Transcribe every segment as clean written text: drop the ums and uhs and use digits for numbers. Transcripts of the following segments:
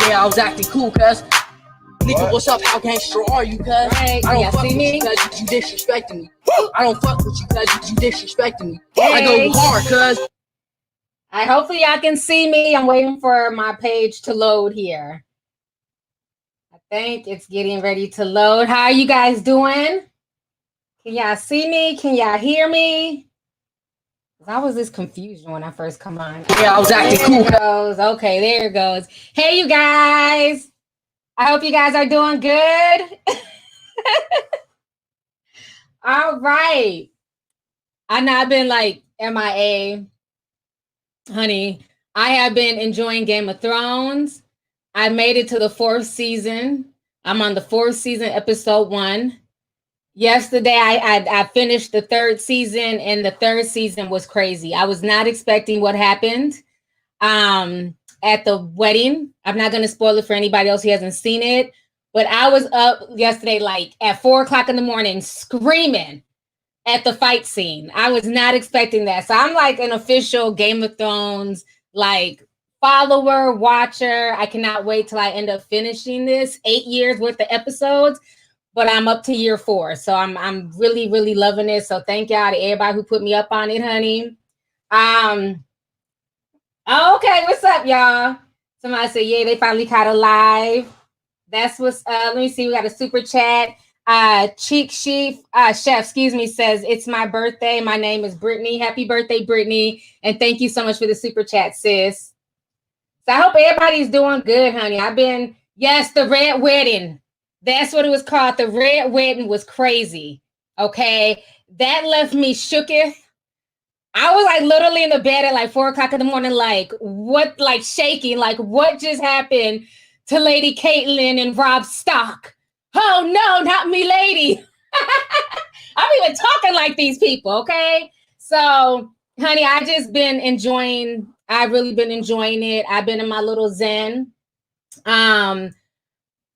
Yeah, I was acting cool, cuz. Nigga, what's up? How gangster are you, cuz? Right. I don't fuck with me? you, cuz. You disrespecting me. I don't fuck with you, cuz. You disrespecting me. Hey. I go hard, cuz. Hopefully y'all can see me. I'm waiting for my page to load here. I think it's getting ready to load. How are you guys doing? Can y'all see me? Can y'all hear me? I was this confusion when I first come on. Yeah, I was acting cool. There it goes. Okay, there it goes. Hey, you guys. I hope you guys are doing good. All right. I know I've been like MIA. Honey, I have been enjoying Game of Thrones. I made it to the 4th season. I'm on the 4th season, episode 1. Yesterday, I finished the 3rd season, and the 3rd season was crazy. I was not expecting what happened at the wedding. I'm not going to spoil it for anybody else who hasn't seen it, but I was up yesterday like at 4 o'clock in the morning screaming at the fight scene. I was not expecting that. So I'm like an official Game of Thrones like follower, watcher. I cannot wait till I end up finishing this 8 years worth of episodes. But I'm up to year 4. So I'm really, really loving it. So thank y'all to everybody who put me up on it, honey. Okay, what's up, y'all? Somebody said, yeah, they finally caught alive. That's what's let me see. We got a super chat. Cheek Chef, excuse me, says, it's my birthday. My name is Brittany. Happy birthday, Brittany. And thank you so much for the super chat, sis. So I hope everybody's doing good, honey. Yes, the red wedding. That's what it was called. The red wedding was crazy. Okay. That left me shooketh. I was like literally in the bed at like 4 o'clock in the morning, like what, like shaking, like what just happened to Lady Caitlyn and Rob Stock? Oh no, not me, lady. I'm even talking like these people, okay? So, honey, I've really been enjoying it. I've been in my little zen.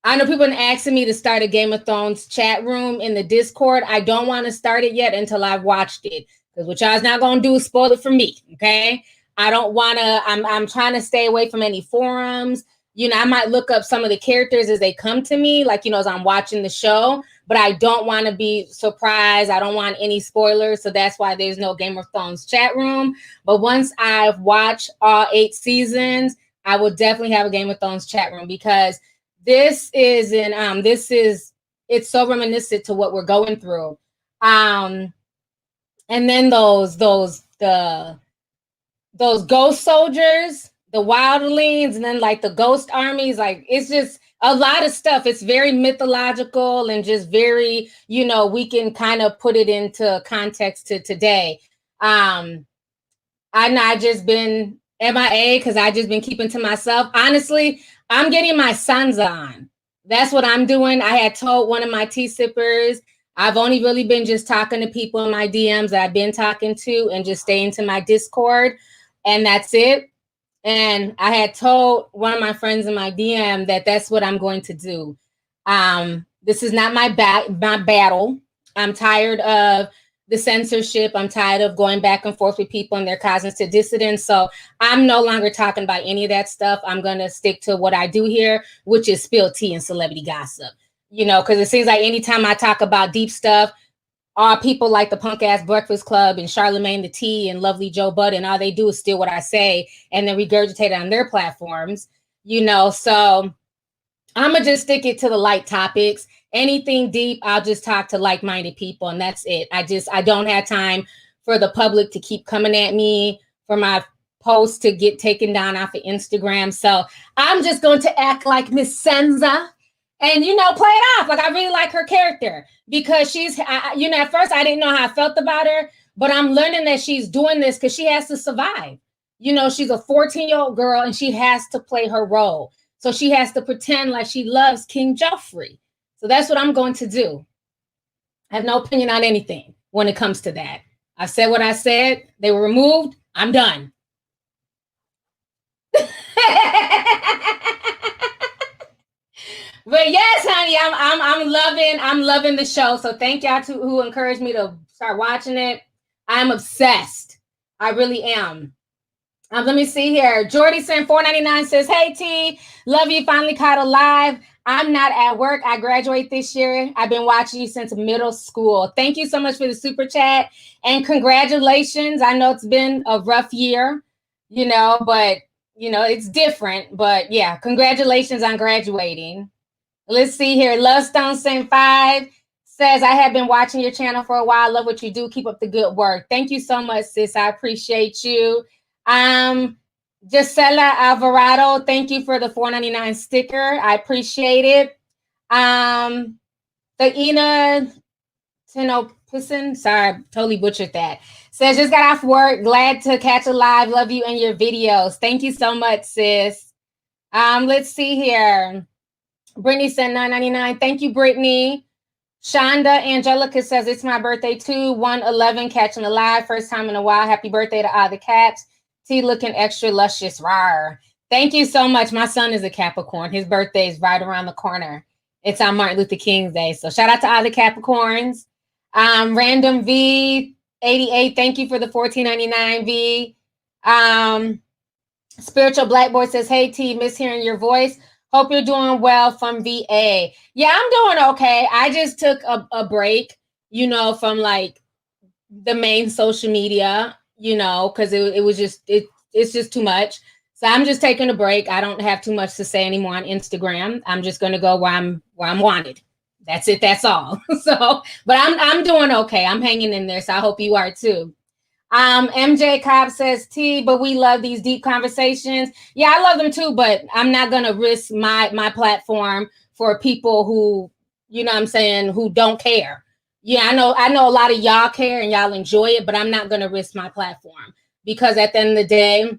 I know people have been asking me to start a Game of Thrones chat room in the Discord. I don't want to start it yet until I've watched it. Because what y'all's not going to do is spoil it for me, okay? I don't want to, I'm trying to stay away from any forums. You know, I might look up some of the characters as they come to me, like, you know, as I'm watching the show. But I don't want to be surprised. I don't want any spoilers. So that's why there's no Game of Thrones chat room. But once I've watched all 8 seasons, I will definitely have a Game of Thrones chat room because it's so reminiscent to what we're going through. And then those ghost soldiers, the wildlings, and then like the ghost armies, like it's just a lot of stuff. It's very mythological and just very, you know, we can kind of put it into context to today. I've just been MIA because I just been keeping to myself. Honestly, I'm getting my sons on. That's what I'm doing. I had told one of my tea sippers, I've only really been just talking to people in my DMs that I've been talking to and just staying to my Discord. And that's it. And I had told one of my friends in my DM that that's what I'm going to do. This is not my battle. I'm tired of the censorship. I'm tired of going back and forth with people and their cousins to dissidents. So I'm no longer talking about any of that stuff. I'm going to stick to what I do here, which is spill tea and celebrity gossip. You know, because it seems like anytime I talk about deep stuff, all people like the Punk Ass Breakfast Club and Charlemagne the T and Lovely Joe Budden, all they do is steal what I say and then regurgitate it on their platforms. You know, so I'm going to just stick it to the light topics. Anything deep, I'll just talk to like-minded people, and that's it. I don't have time for the public to keep coming at me, for my posts to get taken down off of Instagram. So I'm just going to act like Miss Senza and, you know, play it off. Like I really like her character because she's, you know, at first I didn't know how I felt about her, but I'm learning that she's doing this because she has to survive. You know, she's a 14-year-old girl and she has to play her role. So she has to pretend like she loves King Joffrey. So that's what I'm going to do. I have no opinion on anything when it comes to that. I said what I said. They were removed. I'm done. But yes, honey, I'm loving the show. So thank y'all who encouraged me to start watching it. I'm obsessed. I really am. Let me see here. Jordy sent $4.99 says, hey T, love you, finally caught a live. I'm not at work. I graduate this year. I've been watching you since middle school. Thank you so much for the super chat and congratulations. I know it's been a rough year, but it's different. But yeah, congratulations on graduating. Let's see here. Love Stone Saint 5 says, I have been watching your channel for a while. Love what you do. Keep up the good work. Thank you so much, sis. I appreciate you. Gisela Alvarado, thank you for the $4.99 sticker. I appreciate it. The Ina Tenopisson, sorry, totally butchered that. Says, just got off work. Glad to catch a live. Love you and your videos. Thank you so much, sis. Let's see here. Brittany sent $9.99. Thank you, Brittany. Shonda Angelica says, it's my birthday too. 111, catching a live. First time in a while. Happy birthday to all the cats. T looking extra luscious. Rawr. Thank you so much. My son is a Capricorn. His birthday is right around the corner. It's on Martin Luther King's Day. So shout out to all the Capricorns. Random V 88. Thank you for the $14.99 V. Spiritual Black Boy says, hey T, miss hearing your voice. Hope you're doing well from VA. Yeah, I'm doing okay. I just took a break, from like the main social media, because it was just, it's just too much. So I'm just taking a break. I don't have too much to say anymore on Instagram. I'm just going to go where I'm wanted. That's it. That's all. So, but I'm doing okay. I'm hanging in there. So I hope you are too. MJ Cobb says, T, but we love these deep conversations. Yeah, I love them too, but I'm not going to risk my platform for people who, who don't care. Yeah, I know a lot of y'all care and y'all enjoy it, but I'm not going to risk my platform because at the end of the day,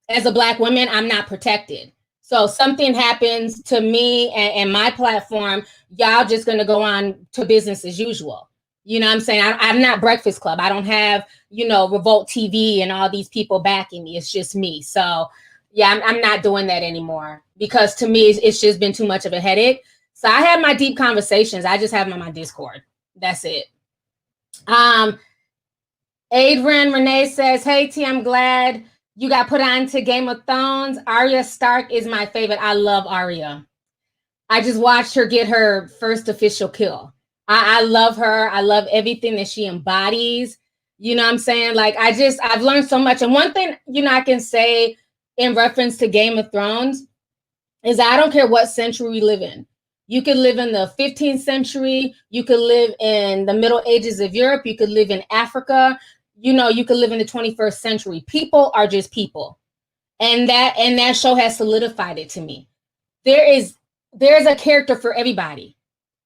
as a Black woman, I'm not protected. So something happens to me and my platform, y'all just going to go on to business as usual. You know what I'm saying? I'm not Breakfast Club. I don't have, Revolt TV and all these people backing me. It's just me. So yeah, I'm not doing that anymore because to me, it's just been too much of a headache. So I have my deep conversations. I just have them on my Discord. That's it. Adrian Renee says, hey T, I'm glad you got put on to Game of Thrones. Arya Stark is my favorite. I love Arya. I just watched her get her first official kill. I love her. I love everything that she embodies. You know what I'm saying? Like, I've learned so much. And one thing, I can say in reference to Game of Thrones is I don't care what century we live in. You could live in the 15th century. You could live in the Middle Ages of Europe. You could live in Africa. You could live in the 21st century. People are just people. And that show has solidified it to me. There's a character for everybody.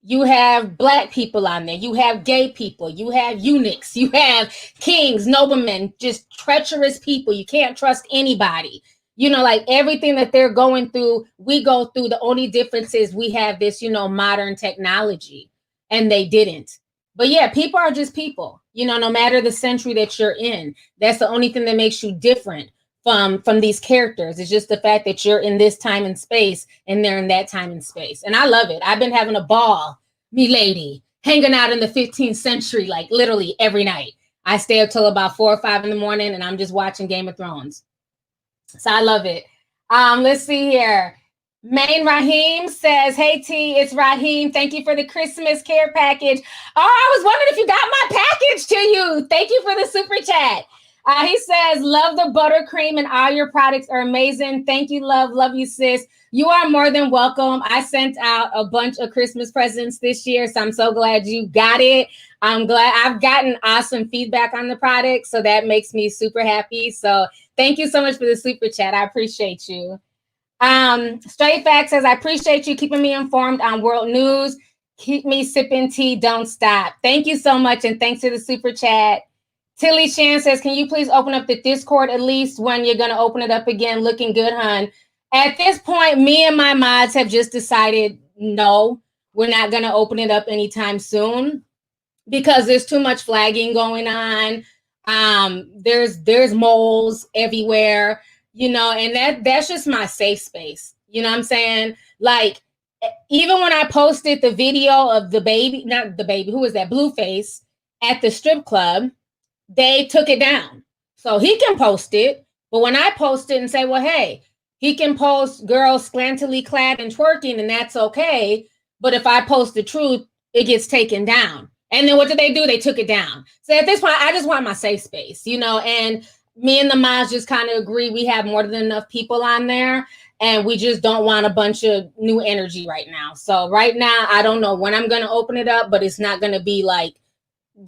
You have Black people on there. You have gay people. You have eunuchs. You have kings, noblemen, just treacherous people. You can't trust anybody. Like everything that they're going through, we go through. The only difference is we have this, modern technology, and they didn't. But yeah, people are just people, no matter the century that you're in. That's the only thing that makes you different from these characters. It's just the fact that you're in this time and space and they're in that time and space. And I love it. I've been having a ball, me lady, hanging out in the 15th century, like literally every night. I stay up till about 4 or 5 in the morning and I'm just watching Game of Thrones. So I love it. Let's see here. Main Raheem says, hey T, it's Raheem. Thank you for the Christmas care package. Oh, I was wondering if you got my package to you. Thank you for the super chat. He says, love the buttercream and all your products are amazing. Thank you, love. Love you, sis. You are more than welcome. I sent out a bunch of Christmas presents this year, so I'm so glad you got it. I'm glad I've gotten awesome feedback on the product, so that makes me super happy. So thank you so much for the super chat. I appreciate you. Straight Fact says, I appreciate you keeping me informed on world news. Keep me sipping tea. Don't stop. Thank you so much, and thanks for the super chat. Tilly Shan says, can you please open up the Discord at least when you're going to open it up again? Looking good, hun. At this point, me and my mods have just decided, no, we're not going to open it up anytime soon because there's too much flagging going on. There's moles everywhere, and that's just my safe space. You know what I'm saying? Like, even when I posted the video of the baby, not the baby, who was that? Blueface at the strip club, they took it down. So he can post it. But when I post it and say, well, hey, he can post girls scantily clad and twerking, and that's okay. But if I post the truth, it gets taken down. And then what did they do? They took it down. So at this point, I just want my safe space, you know, and me and the moms just kind of agree we have more than enough people on there, and we just don't want a bunch of new energy right now. So right now, I don't know when I'm going to open it up, but it's not going to be like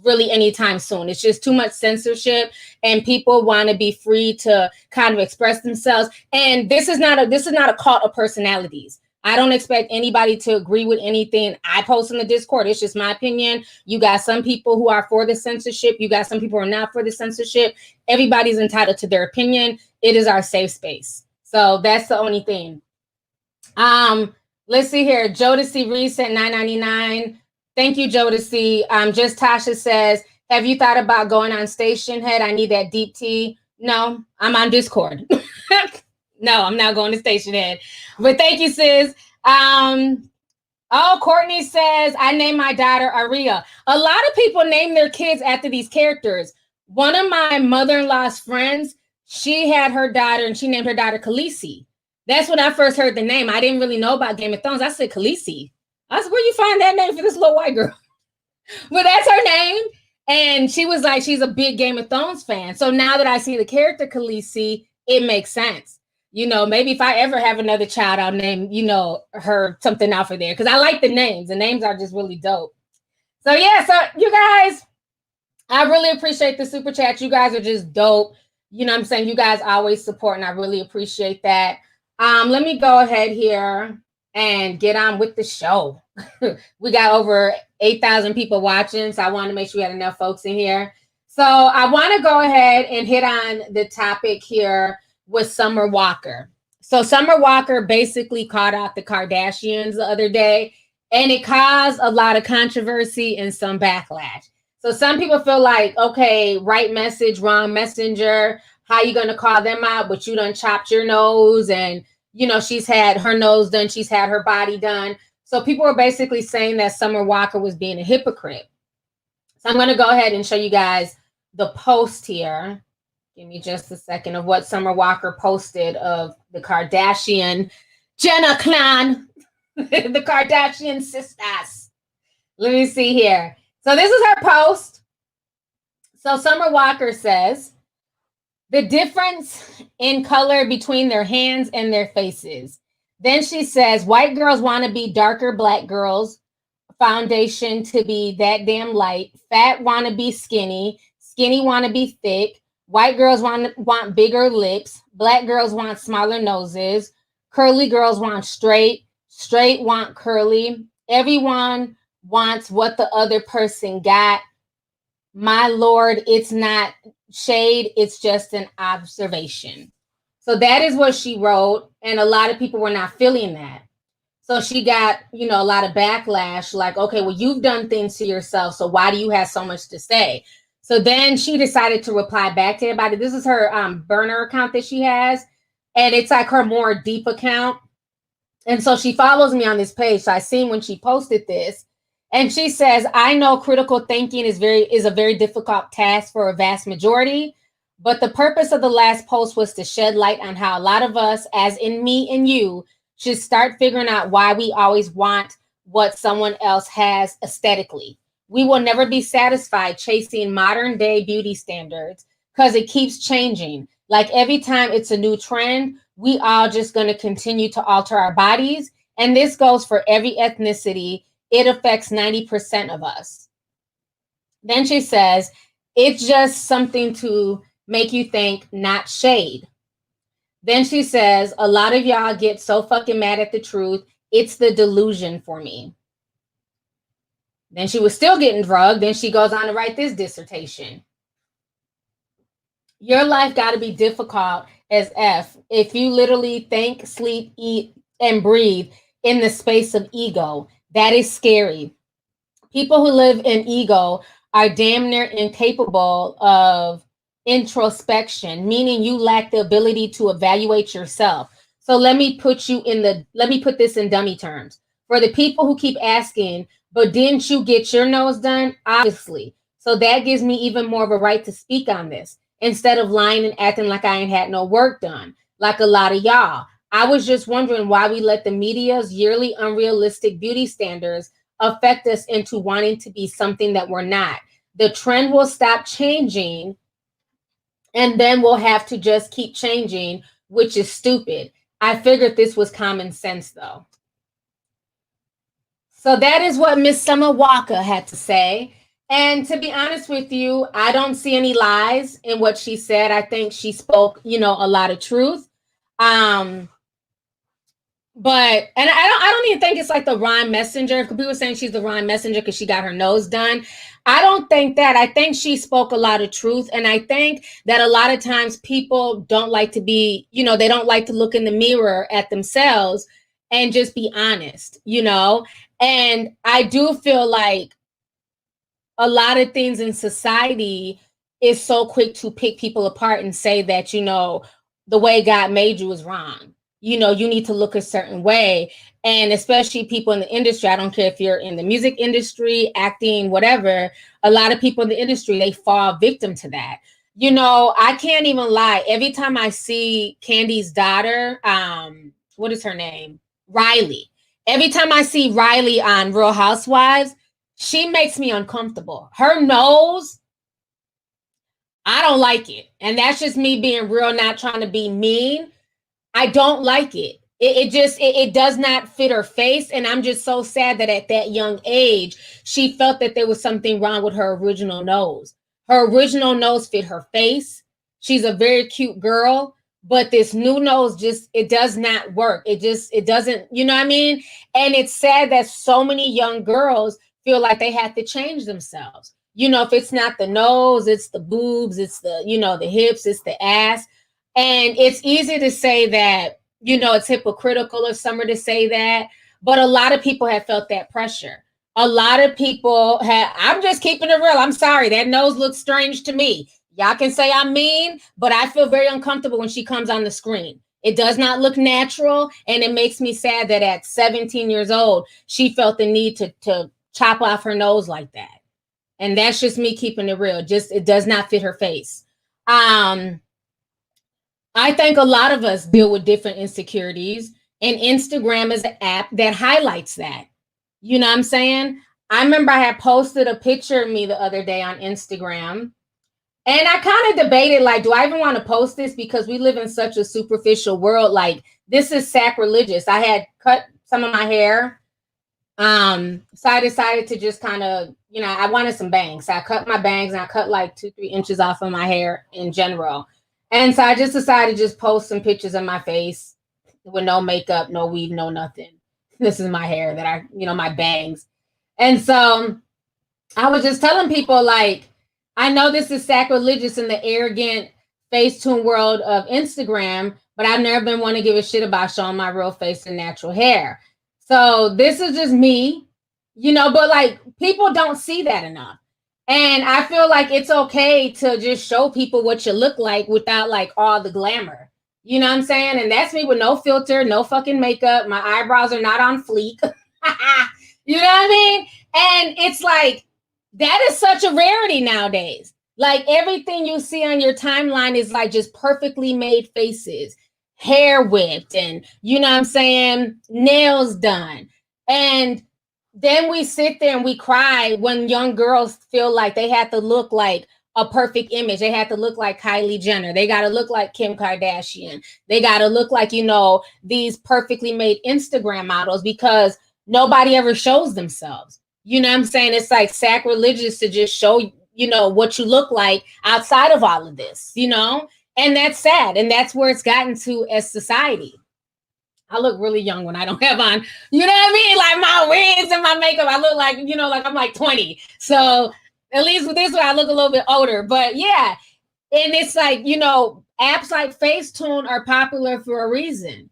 really anytime soon. It's just too much censorship, and people want to be free to kind of express themselves. And this is not a cult of personalities. I don't expect anybody to agree with anything I post in the Discord. It's just my opinion. You got some people who are for the censorship. You got some people who are not for the censorship. Everybody's entitled to their opinion. It is our safe space. So that's the only thing. Let's see here. Jodeci Reed sent $9.99. Thank you, Jodeci. Just Tasha says, have you thought about going on Station Head? I need that deep tea. No, I'm on Discord. No, I'm not going to Station Head. But thank you, sis. Courtney says, I named my daughter Aria. A lot of people name their kids after these characters. One of my mother-in-law's friends, she had her daughter, and she named her daughter Khaleesi. That's when I first heard the name. I didn't really know about Game of Thrones. I said Khaleesi. I said, where you find that name for this little white girl? But that's her name. And she was like, she's a big Game of Thrones fan. So now that I see the character Khaleesi, it makes sense. You know, maybe if I ever have another child, I'll name, you know, her something out for there. Because I like the names. The names are just really dope. So yeah, so you guys, I really appreciate the super chat. You guys are just dope. You know what I'm saying? You guys always support, and I really appreciate that. Let me go ahead here and get on with the show. We got over 8,000 people watching, so I want to make sure we had enough folks in here. So I want to go ahead and hit on the topic here with Summer Walker. So Summer Walker basically called out the Kardashians the other day, and it caused a lot of controversy and some backlash. So some people feel like, okay, right message, wrong messenger. How you going to call them out? But you done chopped your nose, and, you know, she's had her nose done. She's had her body done. So people were basically saying that Summer Walker was being a hypocrite. So I'm going to go ahead and show you guys the post here. Give me just a second of what Summer Walker posted of the Kardashian Jenner clan, the Kardashian sisters. Let me see here. So this is her post. So Summer Walker says, the difference in color between their hands and their faces. Then she says, white girls want to be darker black girls, foundation to be that damn light, fat want to be skinny, skinny want to be thick, white girls want bigger lips, black girls want smaller noses, curly girls want straight, straight want curly, everyone wants what the other person got. My Lord, it's not shade, it's just an observation. So that is what she wrote, and a lot of people were not feeling that. So she got, you know, a lot of backlash, like, okay, well, you've done things to yourself, so why do you have so much to say? So then she decided to reply back to everybody. This is her burner account that she has, and it's like her more deep account. And so she follows me on this page. So I seen when she posted this, and she says, I know critical thinking is a very difficult task for a vast majority, but the purpose of the last post was to shed light on how a lot of us, as in me and you, should start figuring out why we always want what someone else has aesthetically. We will never be satisfied chasing modern day beauty standards because it keeps changing. Like every time it's a new trend, we all just going to continue to alter our bodies. And this goes for every ethnicity. It affects 90% of us. Then she says, it's just something to make you think, not shade. Then she says, a lot of y'all get so fucking mad at the truth. It's the delusion for me. Then she was still getting drugged. Then she goes on to write this dissertation. Your life got to be difficult as F if you literally think, sleep, eat, and breathe in the space of ego. That is scary. People who live in ego are damn near incapable of introspection, meaning you lack the ability to evaluate yourself. So let me put this in dummy terms. For the people who keep asking, but didn't you get your nose done? Obviously. So that gives me even more of a right to speak on this. instead of lying and acting like I ain't had no work done, like a lot of y'all. I was just wondering why we let the media's yearly unrealistic beauty standards affect us into wanting to be something that we're not. The trend will stop changing, and then we'll have to just keep changing, which is stupid. I figured this was common sense, though. So that is what Miss Summer Walker had to say. And to be honest with you, I don't see any lies in what she said. I think she spoke, a lot of truth. But I don't even think it's like the rhyme messenger. People were saying she's the rhyme messenger because she got her nose done. I don't think that. I think she spoke a lot of truth. And I think that a lot of times people don't like to be, they don't like to look in the mirror at themselves and just be honest, And I do feel like a lot of things in society is so quick to pick people apart and say that, the way God made you is wrong. You need to look a certain way. And especially people in the industry, I don't care if you're in the music industry, acting, whatever, a lot of people in the industry, they fall victim to that. I can't even lie. Every time I see Candy's daughter, what is her name? Riley. Every time I see Riley on Real Housewives, she makes me uncomfortable. Her nose, I don't like it. And that's just me being real, not trying to be mean. I don't like it. It does not fit her face. And I'm just so sad that at that young age, she felt that there was something wrong with her original nose. Her original nose fit her face. She's a very cute girl, but this new nose it does not work. It doesn't, you know what I mean? And it's sad that so many young girls feel like they have to change themselves. If it's not the nose, it's the boobs, it's the, the hips, it's the ass. And it's easy to say that, it's hypocritical of Summer to say that, but a lot of people have felt that pressure. A lot of people I'm just keeping it real. I'm sorry. That nose looks strange to me. Y'all can say I'm mean, but I feel very uncomfortable when she comes on the screen. It does not look natural. And it makes me sad that at 17 years old, she felt the need to chop off her nose like that. And that's just me keeping it real. It does not fit her face. I think a lot of us deal with different insecurities, and Instagram is an app that highlights that. You know what I'm saying? I remember I had posted a picture of me the other day on Instagram, and I kind of debated, like, do I even want to post this? Because we live in such a superficial world. Like, this is sacrilegious. I had cut some of my hair. So I decided to just kind of, I wanted some bangs. So I cut my bangs, and I cut like 2-3 inches off of my hair in general. And so I just decided to just post some pictures of my face with no makeup, no weave, no nothing. This is my hair that my bangs. And so I was just telling people, like, I know this is sacrilegious in the arrogant Facetune world of Instagram, but I've never been one to give a shit about showing my real face and natural hair. So this is just me, but like people don't see that enough. And I feel like it's okay to just show people what you look like without like all the glamour. You know what I'm saying? And that's me with no filter, no fucking makeup. My eyebrows are not on fleek. You know what I mean? And it's like, that is such a rarity nowadays. Like everything you see on your timeline is like just perfectly made faces, hair whipped, and you know what I'm saying? Nails done. And then we sit there and we cry when young girls feel like they have to look like a perfect image. They have to look like Kylie Jenner. They got to look like Kim Kardashian. They got to look like, these perfectly made Instagram models, because nobody ever shows themselves. You know what I'm saying? It's like sacrilegious to just show, what you look like outside of all of this, and that's sad. And that's where it's gotten to as society. I look really young when I don't have on, you know what I mean? Like my wigs and my makeup, I look like, like I'm like 20. So at least with this one, I look a little bit older. But yeah, and it's like, apps like Facetune are popular for a reason.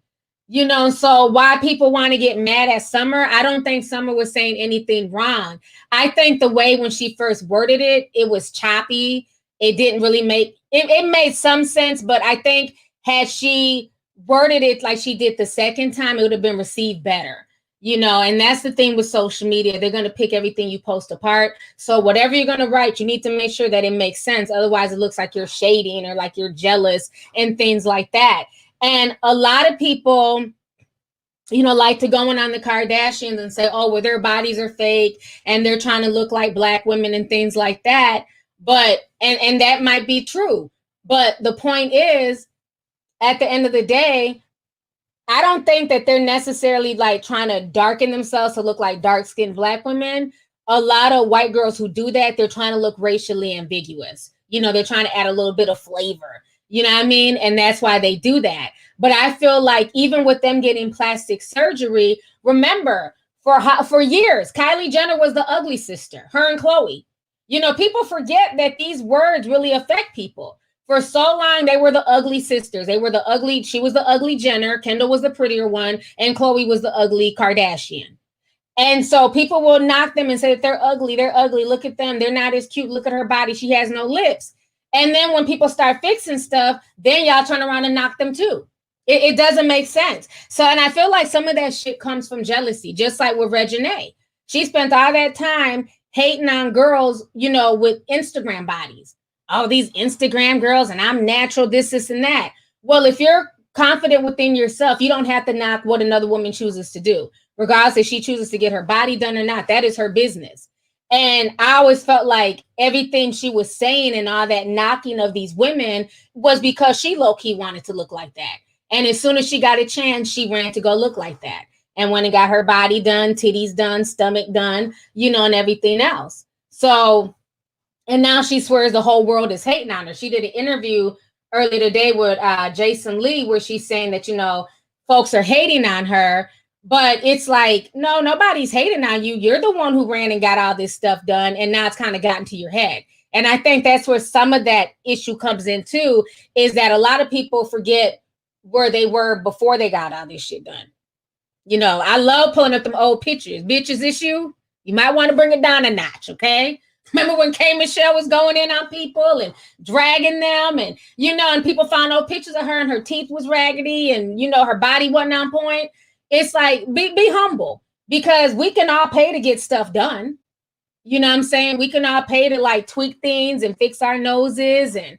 So why people want to get mad at Summer, I don't think Summer was saying anything wrong. I think the way when she first worded it, it was choppy. It didn't really it made some sense, but I think had she worded it like she did the second time, it would have been received better. And that's the thing with social media. They're going to pick everything you post apart. So whatever you're going to write, you need to make sure that it makes sense. Otherwise, it looks like you're shading or like you're jealous and things like that. And a lot of people, like to go on the Kardashians and say, oh, well, their bodies are fake and they're trying to look like Black women and things like that. But, and that might be true. But the point is, at the end of the day, I don't think that they're necessarily like trying to darken themselves to look like dark-skinned Black women. A lot of white girls who do that, they're trying to look racially ambiguous. They're trying to add a little bit of flavor. You know what I mean? And that's why they do that. But I feel like even with them getting plastic surgery, remember, for years, Kylie Jenner was the ugly sister, her and Khloe. People forget that these words really affect people. For so long, they were the ugly sisters. She was the ugly Jenner, Kendall was the prettier one, and Khloe was the ugly Kardashian. And so people will knock them and say that they're ugly, look at them, they're not as cute, look at her body, she has no lips. And then when people start fixing stuff, then y'all turn around and knock them too. It doesn't make sense. So, and I feel like some of that shit comes from jealousy, just like with Reginae. She spent all that time hating on girls, with Instagram bodies. Oh, these Instagram girls, and I'm natural, this, and that. Well, if you're confident within yourself, you don't have to knock what another woman chooses to do, regardless if she chooses to get her body done or not. That is her business. And I always felt like everything she was saying and all that knocking of these women was because she low-key wanted to look like that. And as soon as she got a chance, she ran to go look like that. And when it got her body done, titties done, stomach done, and everything else. So, and now she swears the whole world is hating on her. She did an interview earlier today with Jason Lee where she's saying that, folks are hating on her. But it's like, no, nobody's hating on you. You're the one who ran and got all this stuff done. And now it's kind of gotten to your head. And I think that's where some of that issue comes in too, is that a lot of people forget where they were before they got all this shit done. I love pulling up them old pictures. Bitches issue, you might want to bring it down a notch, okay? Remember when K. Michelle was going in on people and dragging them and, and people found old pictures of her and her teeth was raggedy and, her body wasn't on point. It's like, be humble, because we can all pay to get stuff done. You know what I'm saying? We can all pay to like tweak things and fix our noses and,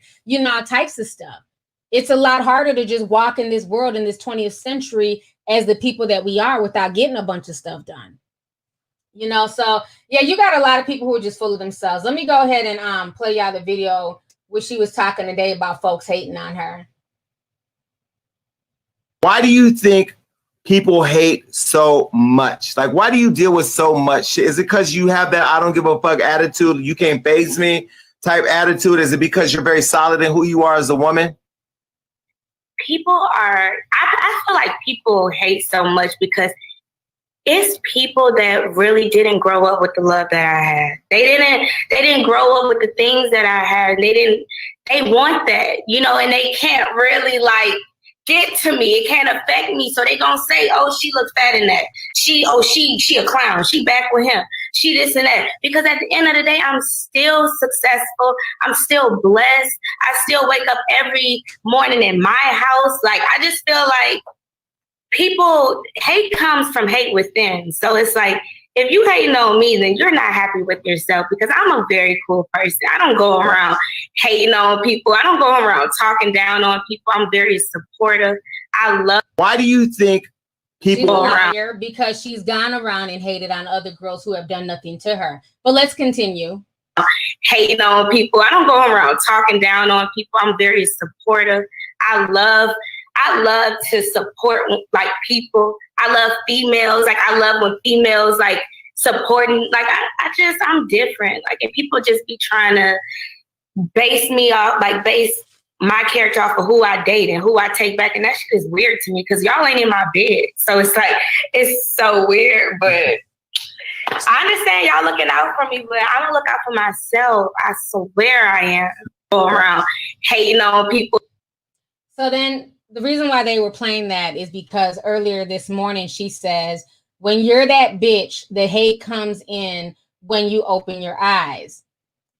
all types of stuff. It's a lot harder to just walk in this world in this 20th century as the people that we are without getting a bunch of stuff done. So yeah, you got a lot of people who are just full of themselves. Let me go ahead and play y'all the video where she was talking today about folks hating on her. Why do you think people hate so much? Like, why do you deal with so much shit? Is it because you have that I don't give a fuck attitude, you can't faze me type attitude? Is it because you're very solid in who you are as a woman? I feel like people hate so much because it's people that really didn't grow up with the love that I had. They didn't grow up with the things that I had. They want that, and they can't really like get to me. It can't affect me. So they gonna say, oh, she looks fat in that. She a clown. She back with him. She this and that. Because at the end of the day, I'm still successful. I'm still blessed. I still wake up every morning in my house. Like, I just feel like hate comes from hate within. So it's like, if you hating on me, then you're not happy with yourself, because I'm a very cool person. I don't go around hating on people. I don't go around talking down on people. I'm very supportive. I love. Why do you think people around here? Because she's gone around and hated on other girls who have done nothing to her. But let's continue. Hating on people. I don't go around talking down on people. I'm very supportive. I love to support like people. I love females. Like, I love when females like supporting. Like, I'm different. Like, if people just be trying to base me off, like base my character off of who I date and who I take back, and that shit is weird to me because y'all ain't in my bed. So it's like, it's so weird. But I understand y'all looking out for me, but I don't look out for myself. I swear I am. Go around hating on people. So then the reason why they were playing that is because earlier this morning she says, when you're that bitch, the hate comes in when you open your eyes.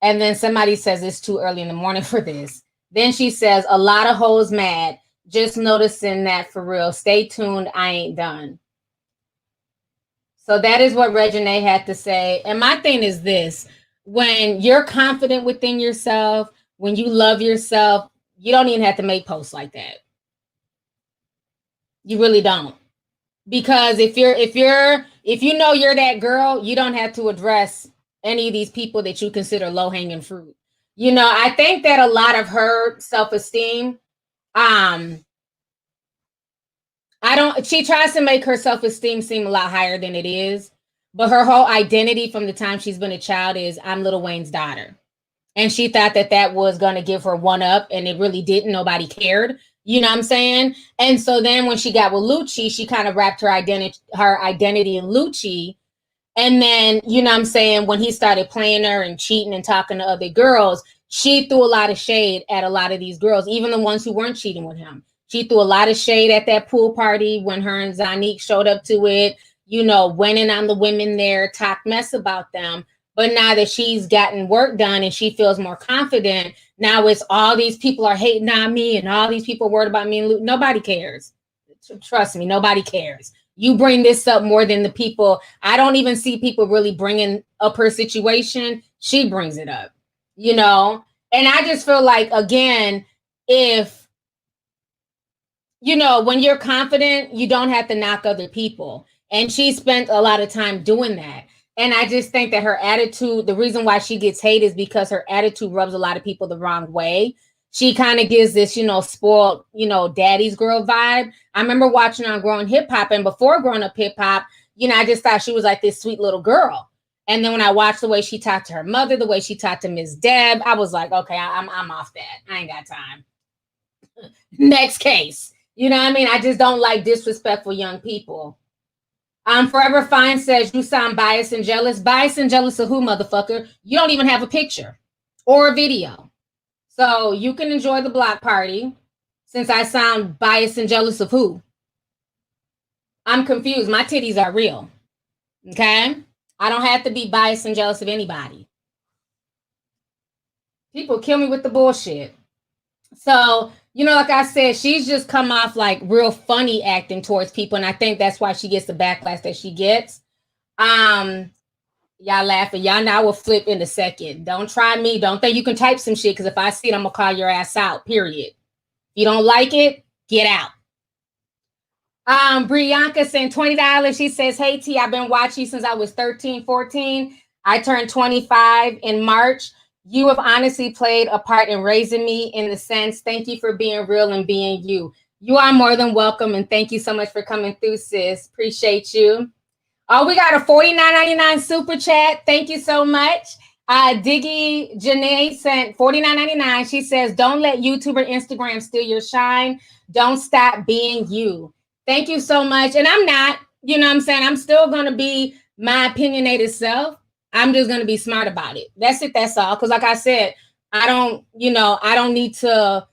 And then somebody says it's too early in the morning for this. Then she says, a lot of hoes mad. Just noticing that for real. Stay tuned. I ain't done. So that is what Reginae had to say. And my thing is this: when you're confident within yourself, when you love yourself, you don't even have to make posts like that. You really don't. Because if you know you're that girl, you don't have to address any of these people that you consider low-hanging fruit. You know, I think that a lot of her self-esteem, she tries to make her self-esteem seem a lot higher than it is. But her whole identity from the time she's been a child is, I'm Lil Wayne's daughter. And she thought that that was going to give her one up, and it really didn't. Nobody cared. You know what I'm saying? And so then when she got with Lucci, she kind of wrapped her identity in Lucci. And then, you know what I'm saying, when he started playing her and cheating and talking to other girls, she threw a lot of shade at a lot of these girls, even the ones who weren't cheating with him. She threw a lot of shade at that pool party when her and Zanique showed up to it, you know, went in on the women there, talked mess about them. But now that she's gotten work done and she feels more confident, now it's all these people are hating on me and all these people worried about me. And nobody cares. Trust me, nobody cares. You bring this up more than the people. I don't even see people really bringing up her situation. She brings it up, you know? And I just feel like, again, if, you know, when you're confident, you don't have to knock other people. And she spent a lot of time doing that. And I just think that her attitude, the reason why she gets hate is because her attitude rubs a lot of people the wrong way. She kind of gives this, you know, spoiled, you know, daddy's girl vibe. I remember watching her on Growing Hip Hop, and before Growing Up Hip Hop, you know, I just thought she was like this sweet little girl. And then when I watched the way she talked to her mother, the way she talked to Miss Deb, I was like, okay, I'm off that. I ain't got time. Next case. You know what I mean? I just don't like disrespectful young people. Forever Fine says, you sound biased and jealous. Biased and jealous of who, motherfucker? You don't even have a picture or a video. So you can enjoy the block party since I sound biased and jealous of who? I'm confused. My titties are real. Okay? I don't have to be biased and jealous of anybody. People kill me with the bullshit. So, you know, like I said, she's just come off like real funny acting towards people. And I think that's why she gets the backlash that she gets. Y'all laughing. Y'all know I will flip in a second. Don't try me. Don't think you can type some shit, because if I see it, I'm going to call your ass out, period. If you don't like it, get out. Brianka sent $20. She says, hey, T, I've been watching since I was 13, 14. I turned 25 in March. You have honestly played a part in raising me in the sense. Thank you for being real and being you. You are more than welcome. And thank you so much for coming through, sis. Appreciate you. Oh, we got a $49.99 super chat. Thank you so much. Diggy Janae sent $49.99. She says, don't let YouTube or Instagram steal your shine. Don't stop being you. Thank you so much. And I'm not, you know what I'm saying? I'm still going to be my opinionated self. I'm just going to be smart about it. That's it. That's all. Because like I said, I don't need to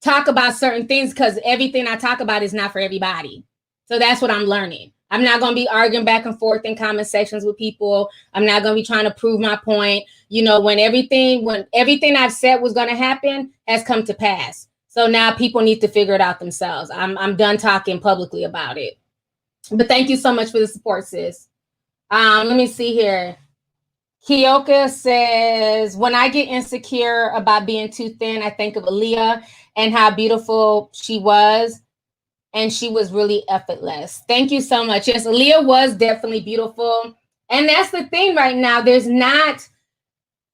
talk about certain things because everything I talk about is not for everybody. So that's what I'm learning. I'm not going to be arguing back and forth in comment sections with people. I'm not going to be trying to prove my point. You know, when everything I've said was going to happen has come to pass. So now people need to figure it out themselves. I'm done talking publicly about it. But thank you so much for the support, sis. Let me see here. Kioka says, when I get insecure about being too thin, I think of Aaliyah and how beautiful she was. And she was really effortless. Thank you so much. Yes, Aaliyah was definitely beautiful. And that's the thing right now. There's not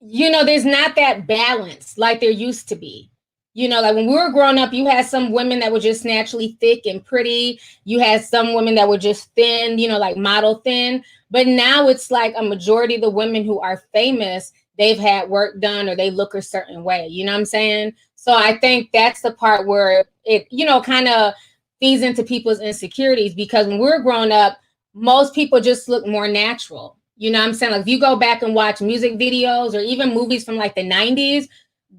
that balance like there used to be. You know, like when we were growing up, you had some women that were just naturally thick and pretty. You had some women that were just thin, you know, like model thin. But now it's like a majority of the women who are famous, they've had work done or they look a certain way. You know what I'm saying? So I think that's the part where it, you know, kind of feeds into people's insecurities, because when we're growing up, most people just look more natural. You know what I'm saying? Like if you go back and watch music videos or even movies from like the 90s,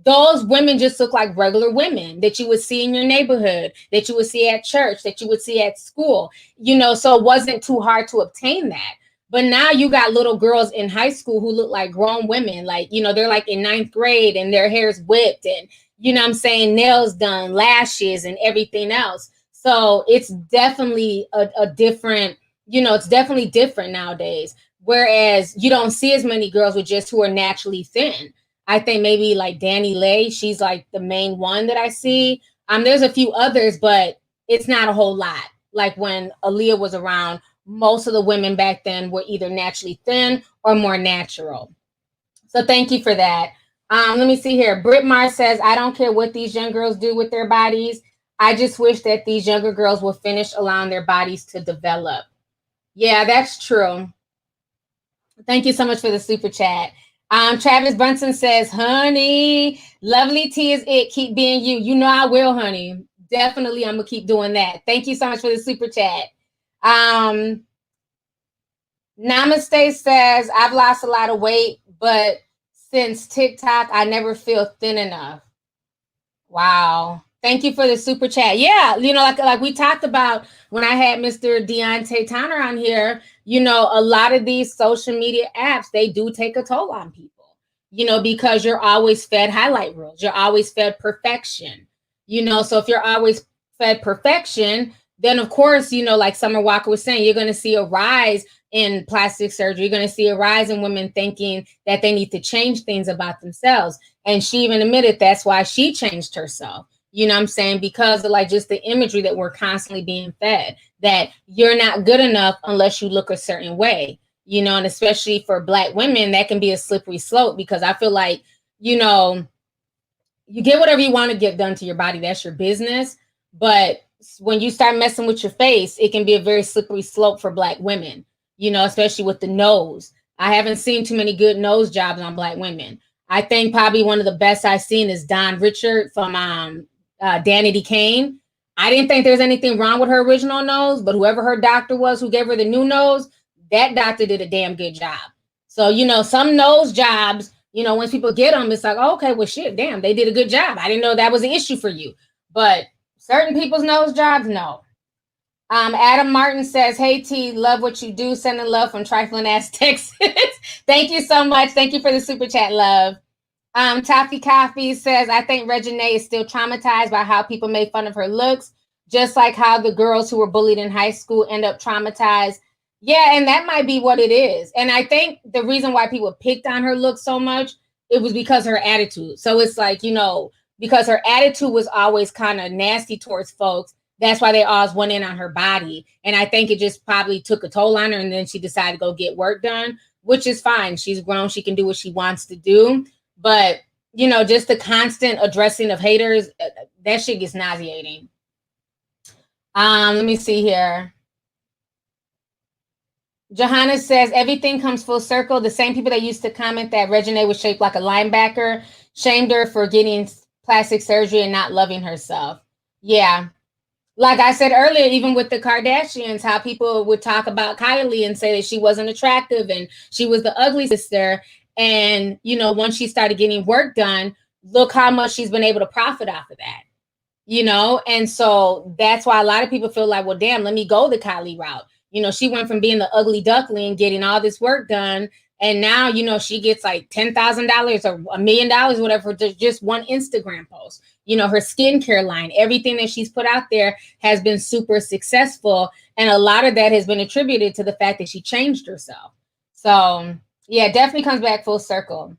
those women just look like regular women that you would see in your neighborhood, that you would see at church, that you would see at school, you know, so it wasn't too hard to obtain that. But now you got little girls in high school who look like grown women, like, you know, they're like in 9th grade and their hair's whipped and, you know what I'm saying, nails done, lashes and everything else. So it's definitely a different, you know, it's definitely different nowadays. Whereas you don't see as many girls with just who are naturally thin. I think maybe like Danny Lay, she's like the main one that I see. There's a few others, but it's not a whole lot. Like when Aaliyah was around, most of the women back then were either naturally thin or more natural. So thank you for that. Let me see here. Britt Mar says, I don't care what these young girls do with their bodies. I just wish that these younger girls will finish allowing their bodies to develop. Yeah, that's true. Thank you so much for the super chat. Travis Brunson says, honey, Lovelyti is it. Keep being you. You know I will, honey. Definitely, I'm going to keep doing that. Thank you so much for the super chat. Namaste says, I've lost a lot of weight, but since TikTok, I never feel thin enough. Wow. Thank you for the super chat. Yeah, you know, like we talked about when I had Mr. Deontay Tanner on here, you know, a lot of these social media apps, they do take a toll on people, you know, because you're always fed highlight reels. You're always fed perfection, you know. So if you're always fed perfection, then of course, you know, like Summer Walker was saying, you're going to see a rise in plastic surgery. You're going to see a rise in women thinking that they need to change things about themselves. And she even admitted that's why she changed herself. You know what I'm saying? Because of like just the imagery that we're constantly being fed, that you're not good enough unless you look a certain way, you know, and especially for Black women, that can be a slippery slope because I feel like, you know, you get whatever you want to get done to your body. That's your business. But when you start messing with your face, it can be a very slippery slope for Black women, you know, especially with the nose. I haven't seen too many good nose jobs on Black women. I think probably one of the best I've seen is Dawn Richard from Danity Kane. I didn't think there's anything wrong with her original nose, but whoever her doctor was who gave her the new nose, that doctor did a damn good job. So, you know, some nose jobs, you know, once people get them, it's like, oh, okay, well, shit, damn, they did a good job. I didn't know that was an issue for you. But certain people's nose jobs, no. Adam Martin says, hey, T, love what you do. Sending love from Trifling Ass, Texas. Thank you so much. Thank you for the super chat, love. Toffee Coffee says, I think Regina is still traumatized by how people made fun of her looks, just like how the girls who were bullied in high school end up traumatized. Yeah, and that might be what it is. And I think the reason why people picked on her look so much, it was because of her attitude. So it's like, you know, because her attitude was always kind of nasty towards folks, that's why they always went in on her body. And I think it just probably took a toll on her, and then she decided to go get work done, which is fine. She's grown. She can do what she wants to do. But, you know, just the constant addressing of haters, that shit gets nauseating. Let me see here. Johanna says, everything comes full circle. The same people that used to comment that Regina was shaped like a linebacker shamed her for getting plastic surgery and not loving herself. Yeah. Like I said earlier, even with the Kardashians, how people would talk about Kylie and say that she wasn't attractive and she was the ugly sister. And, you know, once she started getting work done, look how much she's been able to profit off of that, you know? And so that's why a lot of people feel like, well, damn, let me go the Kylie route. You know, she went from being the ugly duckling, getting all this work done. And now, you know, she gets like $10,000 or $1 million, whatever, for just one Instagram post. You know, her skincare line, everything that she's put out there has been super successful. And a lot of that has been attributed to the fact that she changed herself. So, yeah, definitely comes back full circle.